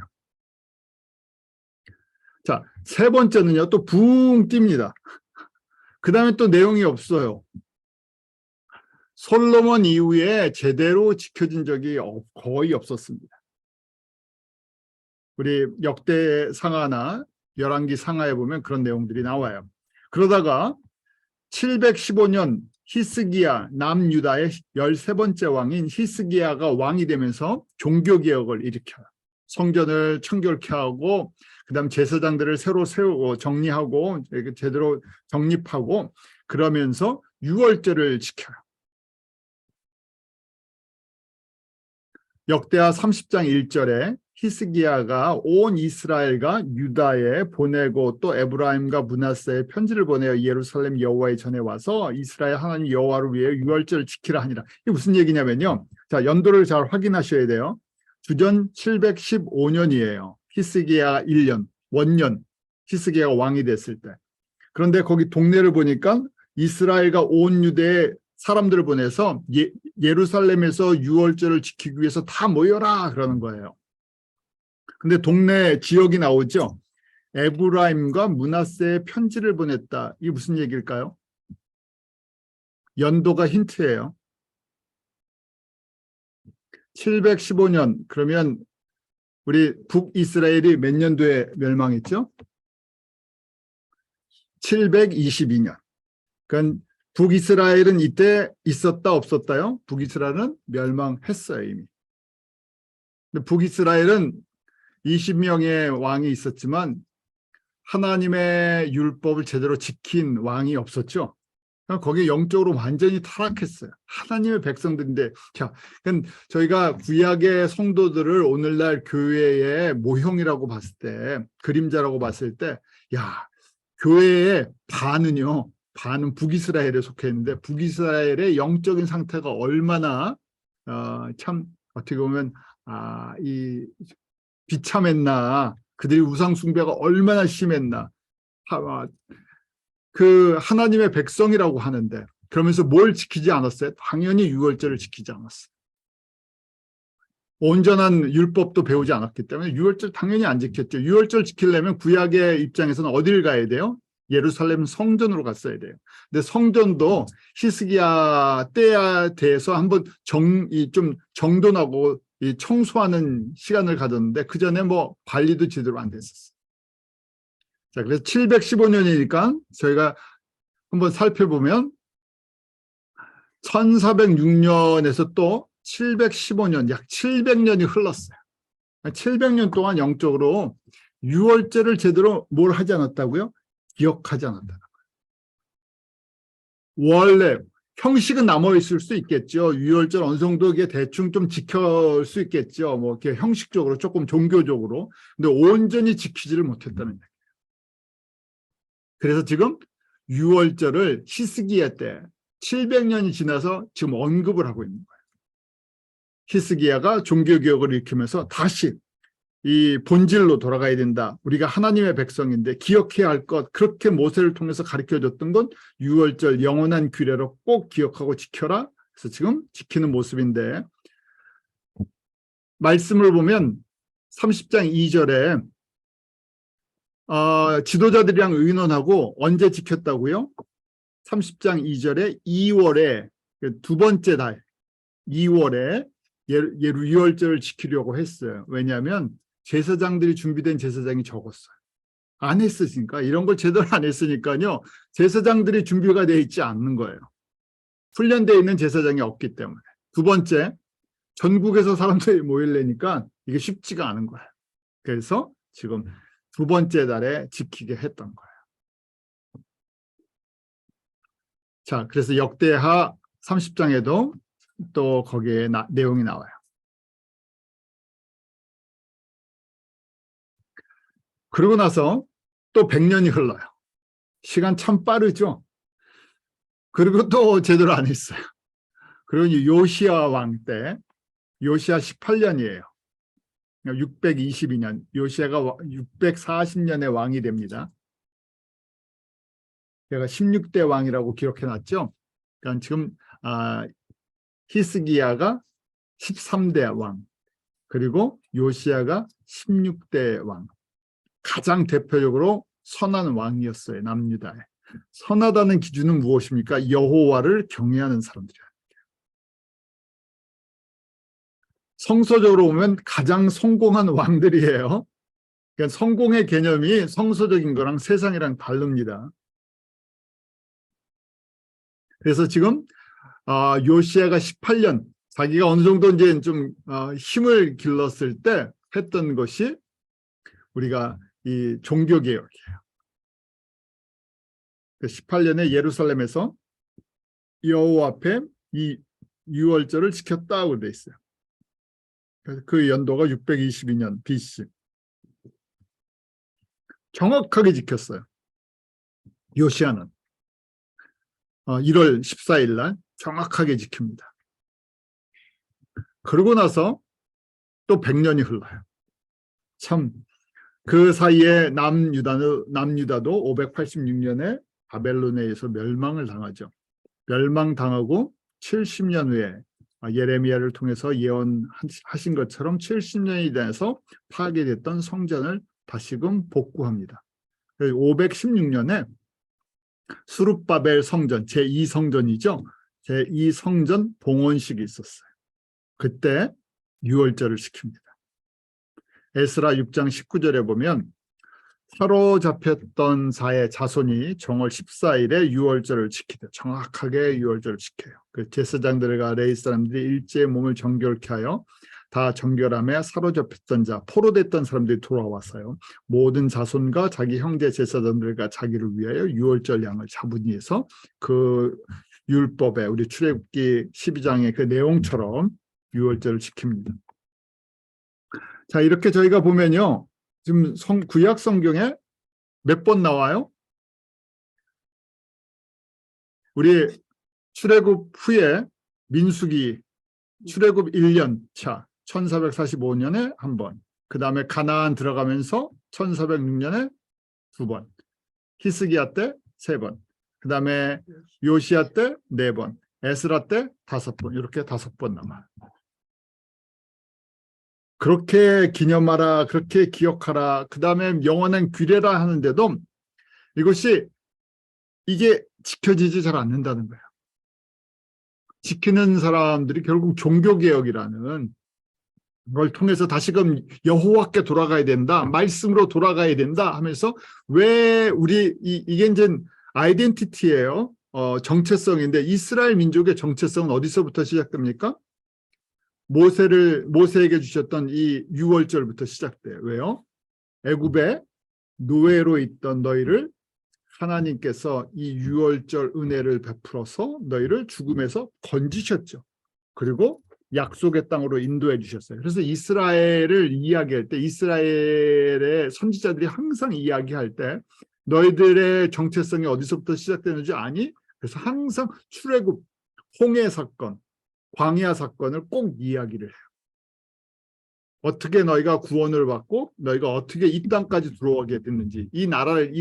자, 세 번째는요, 또 붕 뜁니다. 그 다음에 또 내용이 없어요. 솔로몬 이후에 제대로 지켜진 적이 거의 없었습니다. 우리 역대 상하나 열왕기 상하에 보면 그런 내용들이 나와요. 그러다가 715년 히스기야, 남유다의 13번째 왕인 히스기야가 왕이 되면서 종교개혁을 일으켜요. 성전을 청결케 하고 그다음 제사장들을 새로 세우고 정리하고 제대로 정립하고 그러면서 유월절을 지켜요. 역대하 30장 1절에 히스기야가 온 이스라엘과 유다에 보내고 또 에브라임과 므낫세에 편지를 보내어 예루살렘 여호와의 전에 와서 이스라엘 하나님 여호와를 위해 유월절을 지키라 하니라. 이게 무슨 얘기냐면요. 자, 연도를 잘 확인하셔야 돼요. 주전 715년이에요. 히스기야 1년, 원년, 히스기야가 왕이 됐을 때. 그런데 거기 동네를 보니까 이스라엘과 온 유대의 사람들을 보내서 예루살렘에서 유월절을 지키기 위해서 다 모여라 그러는 거예요. 근데 동네 지역이 나오죠. 에브라임과 므낫세의 편지를 보냈다. 이게 무슨 얘기일까요? 연도가 힌트예요. 715년 그러면 우리 북이스라엘이 몇 년도에 멸망했죠? 722년. 그러니까 북이스라엘은 이때 있었다 없었다요? 북이스라엘은 멸망했어요 이미. 근데 북이스라엘은 20명의 왕이 있었지만 하나님의 율법을 제대로 지킨 왕이 없었죠. 거기에 영적으로 완전히 타락했어요. 하나님의 백성들인데, 자, 저희가 구약의 성도들을 오늘날 교회의 모형이라고 봤을 때, 그림자라고 봤을 때, 야, 교회의 반은 북이스라엘에 속해 있는데, 북이스라엘의 영적인 상태가 얼마나 참 어떻게 보면 이 비참했나, 그들이 우상 숭배가 얼마나 심했나. 그 하나님의 백성이라고 하는데 그러면서 뭘 지키지 않았어요? 당연히 유월절을 지키지 않았어요. 온전한 율법도 배우지 않았기 때문에 유월절 당연히 안 지켰죠. 유월절 지키려면 구약의 입장에서는 어디를 가야 돼요? 예루살렘 성전으로 갔어야 돼요. 근데 성전도 히스기야 때에 대해서 한번 좀 정돈하고 청소하는 시간을 가졌는데 그 전에 뭐 관리도 제대로 안 됐었어요. 자, 그래서 715년이니까 저희가 한번 살펴보면 1406년에서 또 715년, 약 700년이 흘렀어요. 700년 동안 영적으로 유월절을 제대로 뭘 하지 않았다고요? 기억하지 않았다는 거예요. 원래 형식은 남아있을 수 있겠죠. 유월절 어느 정도 이게 대충 좀 지킬 수 있겠죠. 뭐 이렇게 형식적으로 조금 종교적으로. 근데 온전히 지키지를 못했다는 얘기예요. 그래서 지금 유월절을 히스기야 때 700년이 지나서 지금 언급을 하고 있는 거예요. 히스기야가 종교개혁을 일으키면서 다시 이 본질로 돌아가야 된다. 우리가 하나님의 백성인데 기억해야 할 것, 그렇게 모세를 통해서 가르쳐줬던 건 유월절 영원한 규례로 꼭 기억하고 지켜라. 그래서 지금 지키는 모습인데 말씀을 보면 30장 2절에 지도자들이랑 의논하고 언제 지켰다고요? 30장 2절에 2월에 두 번째 달 2월에 유월절을 지키려고 했어요. 왜냐하면 제사장들이 준비된 제사장이 적었어요. 안 했으니까 이런 걸 제대로 안 했으니까요. 제사장들이 준비가 되어 있지 않는 거예요. 훈련되어 있는 제사장이 없기 때문에. 두 번째, 전국에서 사람들이 모이려니까 이게 쉽지가 않은 거예요. 그래서 지금 두 번째 달에 지키게 했던 거예요. 자, 그래서 역대하 30장에도 또 거기에 내용이 나와요. 그러고 나서 또 100년이 흘러요. 시간 참 빠르죠. 그리고 또 제대로 안 했어요. 그리고 요시야 왕 때, 요시야 18년이에요. 622년, 요시야가 640년의 왕이 됩니다. 제가 16대 왕이라고 기록해놨죠. 그러니까 지금 히스기야가 13대 왕, 그리고 요시야가 16대 왕. 가장 대표적으로 선한 왕이었어요. 남유다에. 선하다는 기준은 무엇입니까? 여호와를 경외하는 사람들이에요. 성서적으로 보면 가장 성공한 왕들이에요. 그러니까 성공의 개념이 성서적인 거랑 세상이랑 다릅니다. 그래서 지금 요시야가 18년 자기가 어느 정도 이제 좀 힘을 길렀을 때 했던 것이 우리가 이 종교개혁이에요. 18년에 예루살렘에서 여호와 앞에 이 유월절을 지켰다고 돼 있어요. 그래서 그 연도가 622년 BC. 정확하게 지켰어요. 요시야는 1월 14일 날 정확하게 지킵니다. 그러고 나서 또 100년이 흘러요. 참, 그 사이에 남유다도 586년에 바벨론에 의해서 멸망을 당하죠. 멸망당하고 70년 후에 예레미야를 통해서 예언하신 것처럼 70년이 돼서 파괴됐던 성전을 다시금 복구합니다. 516년에 수룹바벨 성전, 제2성전이죠. 제2성전 봉헌식이 있었어요. 그때 유월절을 지킵니다. 에스라 6장 19절에 보면 사로잡혔던 자의 자손이 정월 14일에 유월절을 지키되 정확하게 유월절을 지켜요. 그 제사장들과 레위 사람들이 일제히 몸을 정결케 하여 다 정결함에 사로잡혔던 자, 포로됐던 사람들이 돌아왔어요. 모든 자손과 자기 형제 제사장들과 자기를 위하여 유월절 양을 잡으니 해서 그 율법에 우리 출애굽기 12장의 그 내용처럼 유월절을 지킵니다. 자, 이렇게 저희가 보면요. 지금 구약 성경에 몇 번 나와요? 우리 출애굽 후에 민수기 출애굽 1년 차 1445년에 한 번, 그 다음에 가나안 들어가면서 1406년에 2번, 히스기야 때 3번, 그 다음에 요시야 때 4번, 에스라 때 5번, 이렇게 5번 남아요. 그렇게 기념하라, 그렇게 기억하라, 그 다음에 영원한 규례라 하는데도 이게 지켜지지 잘 않는다는 거예요. 지키는 사람들이 결국 종교개혁이라는 걸 통해서 다시금 여호와께 돌아가야 된다, 말씀으로 돌아가야 된다 하면서 왜 이게 이제 아이덴티티예요. 정체성인데 이스라엘 민족의 정체성은 어디서부터 시작됩니까? 모세에게 주셨던 이 유월절부터 시작돼요. 왜요? 애굽에 노예로 있던 너희를 하나님께서 이 유월절 은혜를 베풀어서 너희를 죽음에서 건지셨죠. 그리고 약속의 땅으로 인도해 주셨어요. 그래서 이스라엘을 이야기할 때 이스라엘의 선지자들이 항상 이야기할 때 너희들의 정체성이 어디서부터 시작되는지 아니? 그래서 항상 출애굽, 홍해 사건, 광야 사건을 꼭 이야기를 해요. 어떻게 너희가 구원을 받고 너희가 어떻게 이 땅까지 들어오게 됐는지, 이 나라를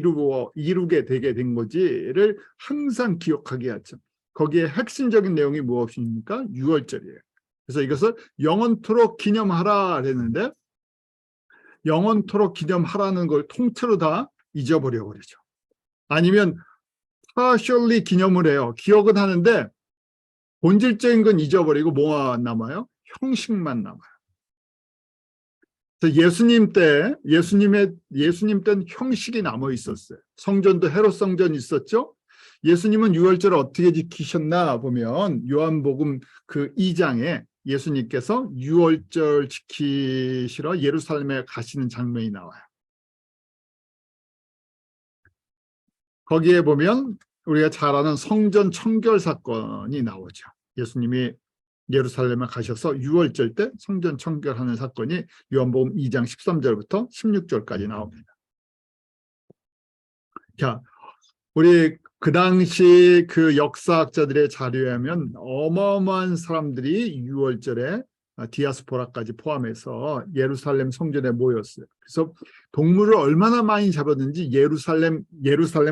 이루게 되게 된 거지를 항상 기억하게 하죠. 거기에 핵심적인 내용이 무엇입니까? 유월절이에요. 그래서 이것을 영원토록 기념하라 했는데 영원토록 기념하라는 걸 통째로 다 잊어버려 버리죠. 아니면 partially 기념을 해요. 기억은 하는데 본질적인 건 잊어버리고 뭐가 남아요? 형식만 남아요. 예수님 때는 형식이 남아 있었어요. 성전도 헤롯 성전이 있었죠. 예수님은 유월절을 어떻게 지키셨나 보면 요한복음 그 2장에 예수님께서 유월절 지키시러 예루살렘에 가시는 장면이 나와요. 거기에 보면 우리가 잘 아는 성전 청결 사건이 나오죠. 예수님이 예루살렘에 가셔서 유월절 때 성전 청결하는 사건이 요한복음 2장 13절부터 16절까지 나옵니다. 자, 우리 그 당시 그 역사학자들의 자료에 하면 어마어마한 사람들이 유월절에 디아스포라까지 포함해서 예루살렘 성전에 모였어요. 그래서 동물을 얼마나 많이 잡았는지 예루살렘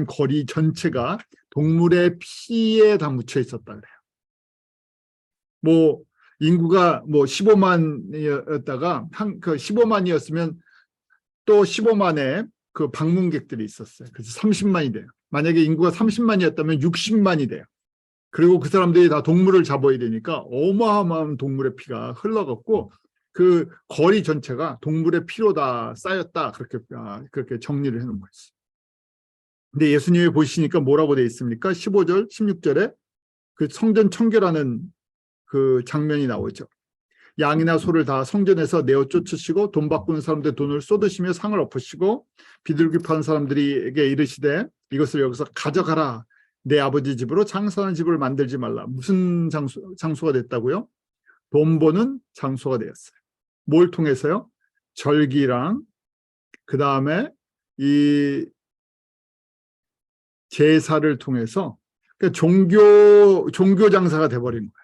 거리 전체가 동물의 피에 다 묻혀 있었다 그래요. 인구가 15만이었다가 그 15만이었으면 또 15만의 그 방문객들이 있었어요. 그래서 30만이 돼요. 만약에 인구가 30만이었다면 60만이 돼요. 그리고 그 사람들이 다 동물을 잡아야 되니까 어마어마한 동물의 피가 흘러갔고 그 거리 전체가 동물의 피로 다 쌓였다. 그렇게 정리를 해놓은 거였어요. 근데 예수님이 보시니까 뭐라고 되어 있습니까? 15절, 16절에 그 성전 청결하는 그 장면이 나오죠. 양이나 소를 다 성전에서 내어 쫓으시고 돈 바꾸는 사람들 돈을 쏟으시며 상을 엎으시고 비둘기 파는 사람들에게 이르시되 이것을 여기서 가져가라. 내 아버지 집으로 장사하는 집을 만들지 말라. 무슨 장소가 됐다고요? 돈 버는 장소가 되었어요. 뭘 통해서요? 절기랑 그 다음에 이 제사를 통해서 그러니까 종교 장사가 돼버린 거예요.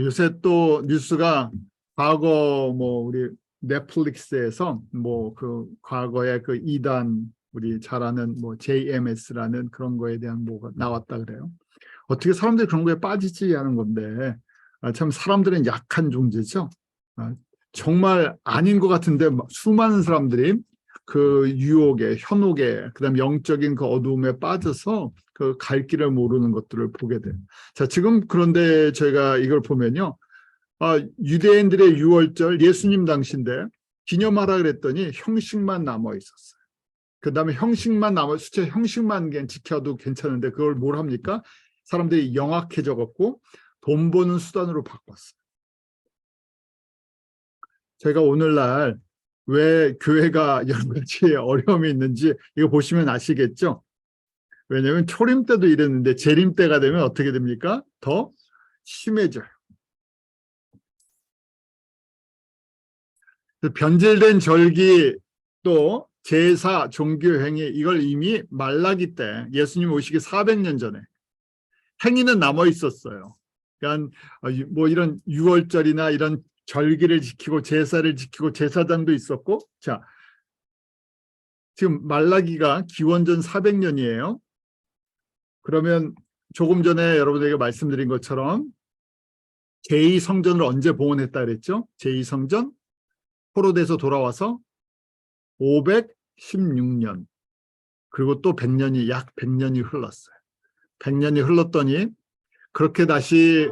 요새 또 뉴스가 과거 뭐 우리 넷플릭스에서 뭐 그 과거에 그 2단 우리 잘 아는 뭐 JMS라는 그런 거에 대한 뭐가 나왔다 그래요. 어떻게 사람들이 그런 거에 빠지지 하는 건데 참 사람들은 약한 존재죠. 정말 아닌 것 같은데 수많은 사람들이 그 유혹에 현혹에 그다음 영적인 그 어두움에 빠져서 그 갈 길을 모르는 것들을 보게 돼요. 자, 지금 그런데 저희가 이걸 보면요. 유대인들의 유월절 예수님 당시인데 기념하라 그랬더니 형식만 남아 있었어요. 그 다음에 형식만 남아 수채 형식만 지켜도 괜찮은데 그걸 뭘 합니까? 사람들이 영악해져 갖고 돈 버는 수단으로 바꿨어요. 제가 오늘날 왜 교회가 여러 가지 어려움이 있는지 이거 보시면 아시겠죠? 왜냐하면 초림 때도 이랬는데 재림 때가 되면 어떻게 됩니까? 더 심해져요. 변질된 절기 또 제사, 종교행위 이걸 이미 말라기 때 예수님 오시기 400년 전에 행위는 남아 있었어요. 그러니까 뭐 이런 유월절이나 이런 절기를 지키고 제사를 지키고 제사장도 있었고 자 지금 말라기가 기원전 400년이에요. 그러면 조금 전에 여러분들에게 말씀드린 것처럼 제2성전을 언제 봉헌했다 그랬죠? 제2성전 포로돼서 돌아와서 516년 그리고 또 100년이 약 100년이 흘렀어요. 100년이 흘렀더니 그렇게 다시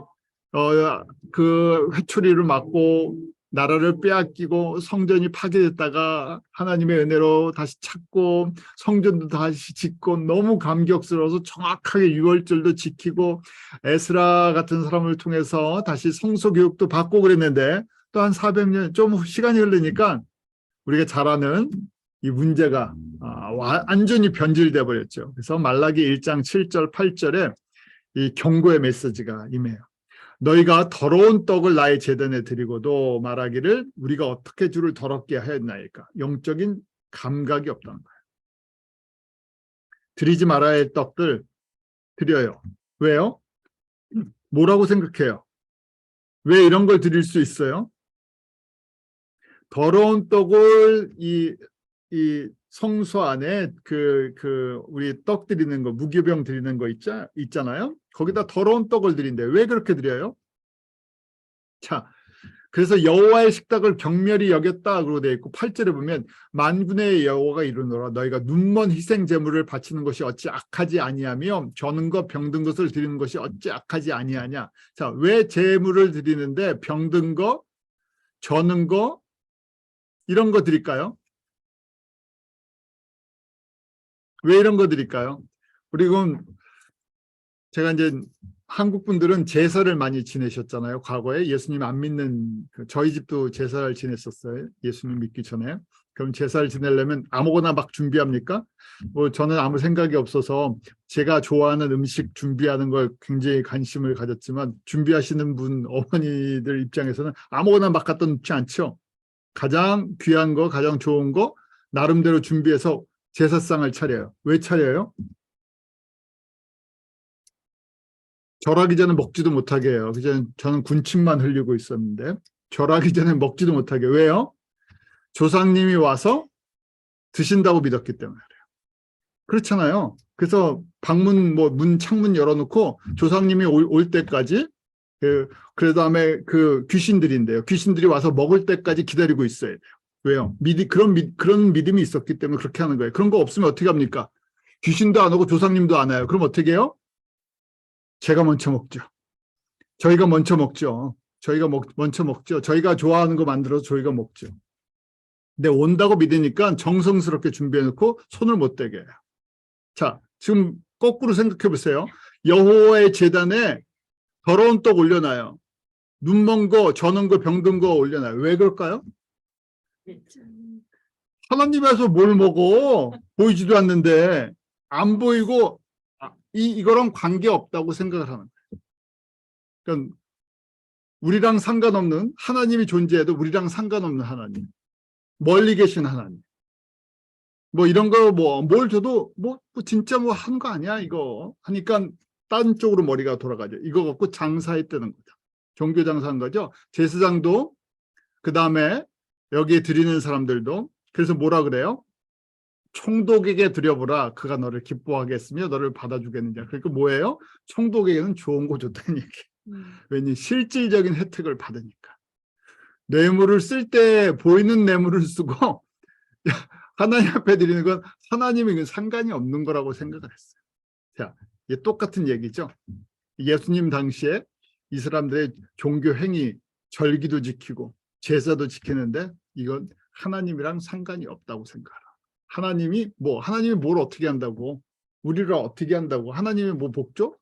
그 회초리를 맞고 나라를 빼앗기고 성전이 파괴됐다가 하나님의 은혜로 다시 찾고 성전도 다시 짓고 너무 감격스러워서 정확하게 유월절도 지키고 에스라 같은 사람을 통해서 다시 성소 교육도 받고 그랬는데 또 한 400년 좀 시간이 흐르니까 우리가 잘 아는 이 문제가 완전히 변질돼 버렸죠. 그래서 말라기 1장 7절 8절에 이 경고의 메시지가 임해요. 너희가 더러운 떡을 나의 제단에 드리고도 말하기를 우리가 어떻게 주를 더럽게 하였나이까. 영적인 감각이 없다는 거예요. 드리지 말아야 할 떡들 드려요. 왜요? 뭐라고 생각해요? 왜 이런 걸 드릴 수 있어요? 더러운 떡을 이 성소 안에 우리 떡 드리는 거 무교병 드리는 거 있잖아요. 거기다 더러운 떡을 드린대. 왜 그렇게 드려요? 자, 그래서 여호와의 식탁을 경멸히 여겼다 그러고 되어 있고 8절에 보면 만군의 여호와가 이르노라 너희가 눈먼 희생 제물을 바치는 것이 어찌 악하지 아니하며 저는 것 병든 것을 드리는 것이 어찌 악하지 아니하냐. 자, 왜 제물을 드리는데 병든 거, 저는 거 이런 거 드릴까요? 왜 이런 거 드릴까요? 그리고 제가 이제 한국 분들은 제사를 많이 지내셨잖아요. 과거에 예수님 안 믿는 저희 집도 제사를 지냈었어요. 예수님 믿기 전에. 그럼 제사를 지내려면 아무거나 막 준비합니까? 뭐 저는 아무 생각이 없어서 제가 좋아하는 음식 준비하는 걸 굉장히 관심을 가졌지만 준비하시는 분 어머니들 입장에서는 아무거나 막 갖다 놓지 않죠. 가장 귀한 거, 가장 좋은 거 나름대로 준비해서 제사상을 차려요. 왜 차려요? 절하기 전에 먹지도 못하게 해요. 저는 군침만 흘리고 있었는데 절하기 전에 먹지도 못하게. 왜요? 조상님이 와서 드신다고 믿었기 때문에 그래요. 그렇잖아요. 그래서 방문 문 창문 열어놓고 조상님이 올 때까지 그 다음에 그 귀신들인데요. 귀신들이 와서 먹을 때까지 기다리고 있어야 돼요. 왜요? 그런 믿음이 있었기 때문에 그렇게 하는 거예요. 그런 거 없으면 어떻게 합니까? 귀신도 안 오고 조상님도 안 와요. 그럼 어떻게 해요? 제가 먼저 먹죠. 저희가 먼저 먹죠. 먼저 먹죠. 저희가 좋아하는 거 만들어서 저희가 먹죠. 근데 온다고 믿으니까 정성스럽게 준비해놓고 손을 못 대게 해요. 자, 지금 거꾸로 생각해 보세요. 여호와의 제단에 더러운 떡 올려놔요. 눈먼 거, 저는 거, 병든 거 올려놔요. 왜 그럴까요? 하나님에서 뭘 먹어? 보이지도 않는데 안 보이고 이거랑 관계 없다고 생각을 하는 거예요. 그러니까 우리랑 상관없는 하나님이 존재해도 우리랑 상관없는 하나님, 멀리 계신 하나님. 뭐 이런 거 뭘 줘도 진짜 한 거 아니야 이거 하니까 딴 쪽으로 머리가 돌아가죠. 이거 갖고 장사했다는 거죠. 종교 장사한 거죠. 제사장도 그 다음에 여기에 드리는 사람들도 그래서 뭐라 그래요? 총독에게 드려보라. 그가 너를 기뻐하게 했으며 너를 받아주겠느냐. 그러니까 뭐예요? 총독에게는 좋은 거 좋다는 얘기. 왜냐면 실질적인 혜택을 받으니까. 뇌물을 쓸 때 보이는 뇌물을 쓰고 하나님 앞에 드리는 건 하나님에게 상관이 없는 거라고 생각을 했어요. 자, 이게 똑같은 얘기죠. 예수님 당시에 이 사람들의 종교 행위, 절기도 지키고 제사도 지키는데 이건 하나님이랑 상관이 없다고 생각하라. 하나님이 뭘 어떻게 한다고? 우리를 어떻게 한다고? 하나님이 뭐 복죠?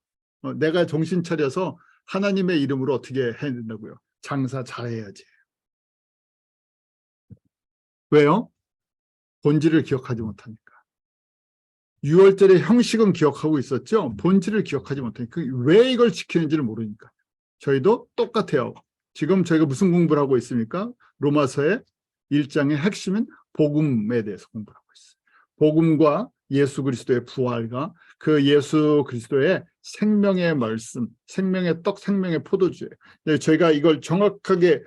내가 정신 차려서 하나님의 이름으로 어떻게 해야 된다고요? 장사 잘해야지. 왜요? 본질을 기억하지 못하니까. 유월절의 형식은 기억하고 있었죠. 본질을 기억하지 못하니까. 왜 이걸 지키는지를 모르니까. 저희도 똑같아요. 지금 저희가 무슨 공부를 하고 있습니까? 로마서의 1장의 핵심은 복음에 대해서 공부를 하고 있어요. 복음과 예수 그리스도의 부활과 그 예수 그리스도의 생명의 말씀, 생명의 떡, 생명의 포도주예요. 저희가 이걸 정확하게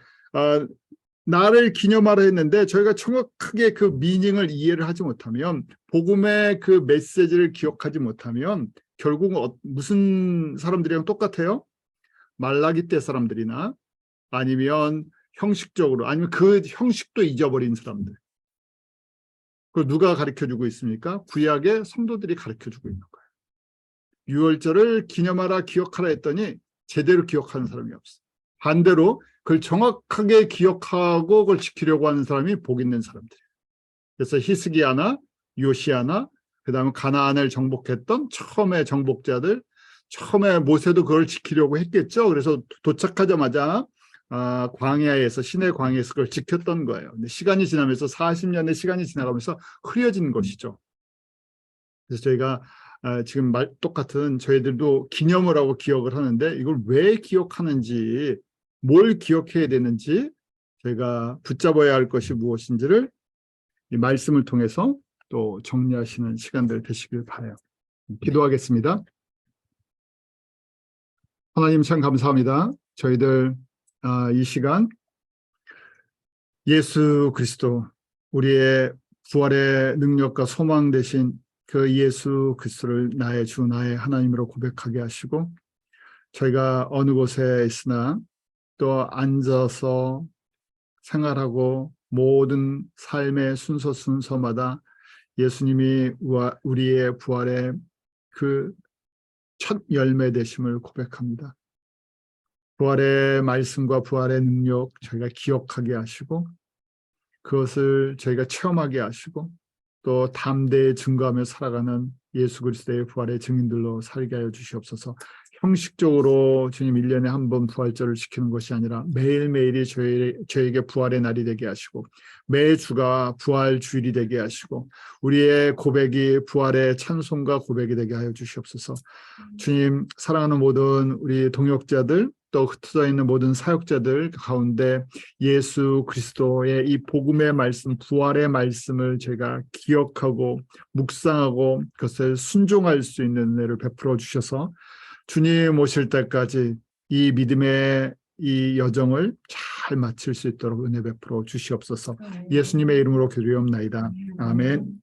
나를 기념하라 했는데 저희가 정확하게 그 미닝을 이해를 하지 못하면, 복음의 그 메시지를 기억하지 못하면 결국 무슨 사람들이랑 똑같아요? 말라기 때 사람들이나 아니면 형식적으로, 아니면 그 형식도 잊어버린 사람들. 그걸 누가 가르쳐주고 있습니까? 구약의 성도들이 가르쳐주고 있는 거예요. 유월절을 기념하라, 기억하라 했더니 제대로 기억하는 사람이 없어요. 반대로 그걸 정확하게 기억하고 그걸 지키려고 하는 사람이 복 있는 사람들이에요. 그래서 히스기야나 요시야나 그다음에 가나안을 정복했던 처음에 정복자들, 처음에 모세도 그걸 지키려고 했겠죠. 그래서 도착하자마자 광야에서, 시내 광야에서 그걸 지켰던 거예요. 근데 시간이 지나면서 40년의 시간이 지나가면서 흐려진 것이죠. 그래서 저희가 지금 똑같은 저희들도 기념을 하고 기억을 하는데 이걸 왜 기억하는지, 뭘 기억해야 되는지, 저희가 붙잡아야 할 것이 무엇인지를 이 말씀을 통해서 또 정리하시는 시간들 되시길 바라요. 기도하겠습니다. 하나님 참 감사합니다. 저희들 이 시간 예수 그리스도, 우리의 부활의 능력과 소망 되신 그 예수 그리스도를 나의 주, 나의 하나님으로 고백하게 하시고, 저희가 어느 곳에 있으나 또 앉아서 생활하고 모든 삶의 순서마다 예수님이 우리의 부활의 그 첫 열매 되심을 고백합니다. 부활의 말씀과 부활의 능력 저희가 기억하게 하시고, 그것을 저희가 체험하게 하시고, 또 담대히 증거하며 살아가는 예수 그리스도의 부활의 증인들로 살게 하여 주시옵소서. 형식적으로 주님 1년에 한 번 부활절을 지키는 것이 아니라 매일매일이 저희에게 부활의 날이 되게 하시고, 매주가 부활 주일이 되게 하시고, 우리의 고백이 부활의 찬송과 고백이 되게 하여 주시옵소서. 주님, 사랑하는 모든 우리 동역자들, 또 흩어져 있는 모든 사역자들 가운데 예수 그리스도의 이 복음의 말씀, 부활의 말씀을 저희가 기억하고 묵상하고 그것을 순종할 수 있는 은혜를 베풀어 주셔서 주님 오실 때까지 이 믿음의 이 여정을 잘 마칠 수 있도록 은혜 베풀어 주시옵소서. 예수님의 이름으로 기도하옵나이다. 아멘.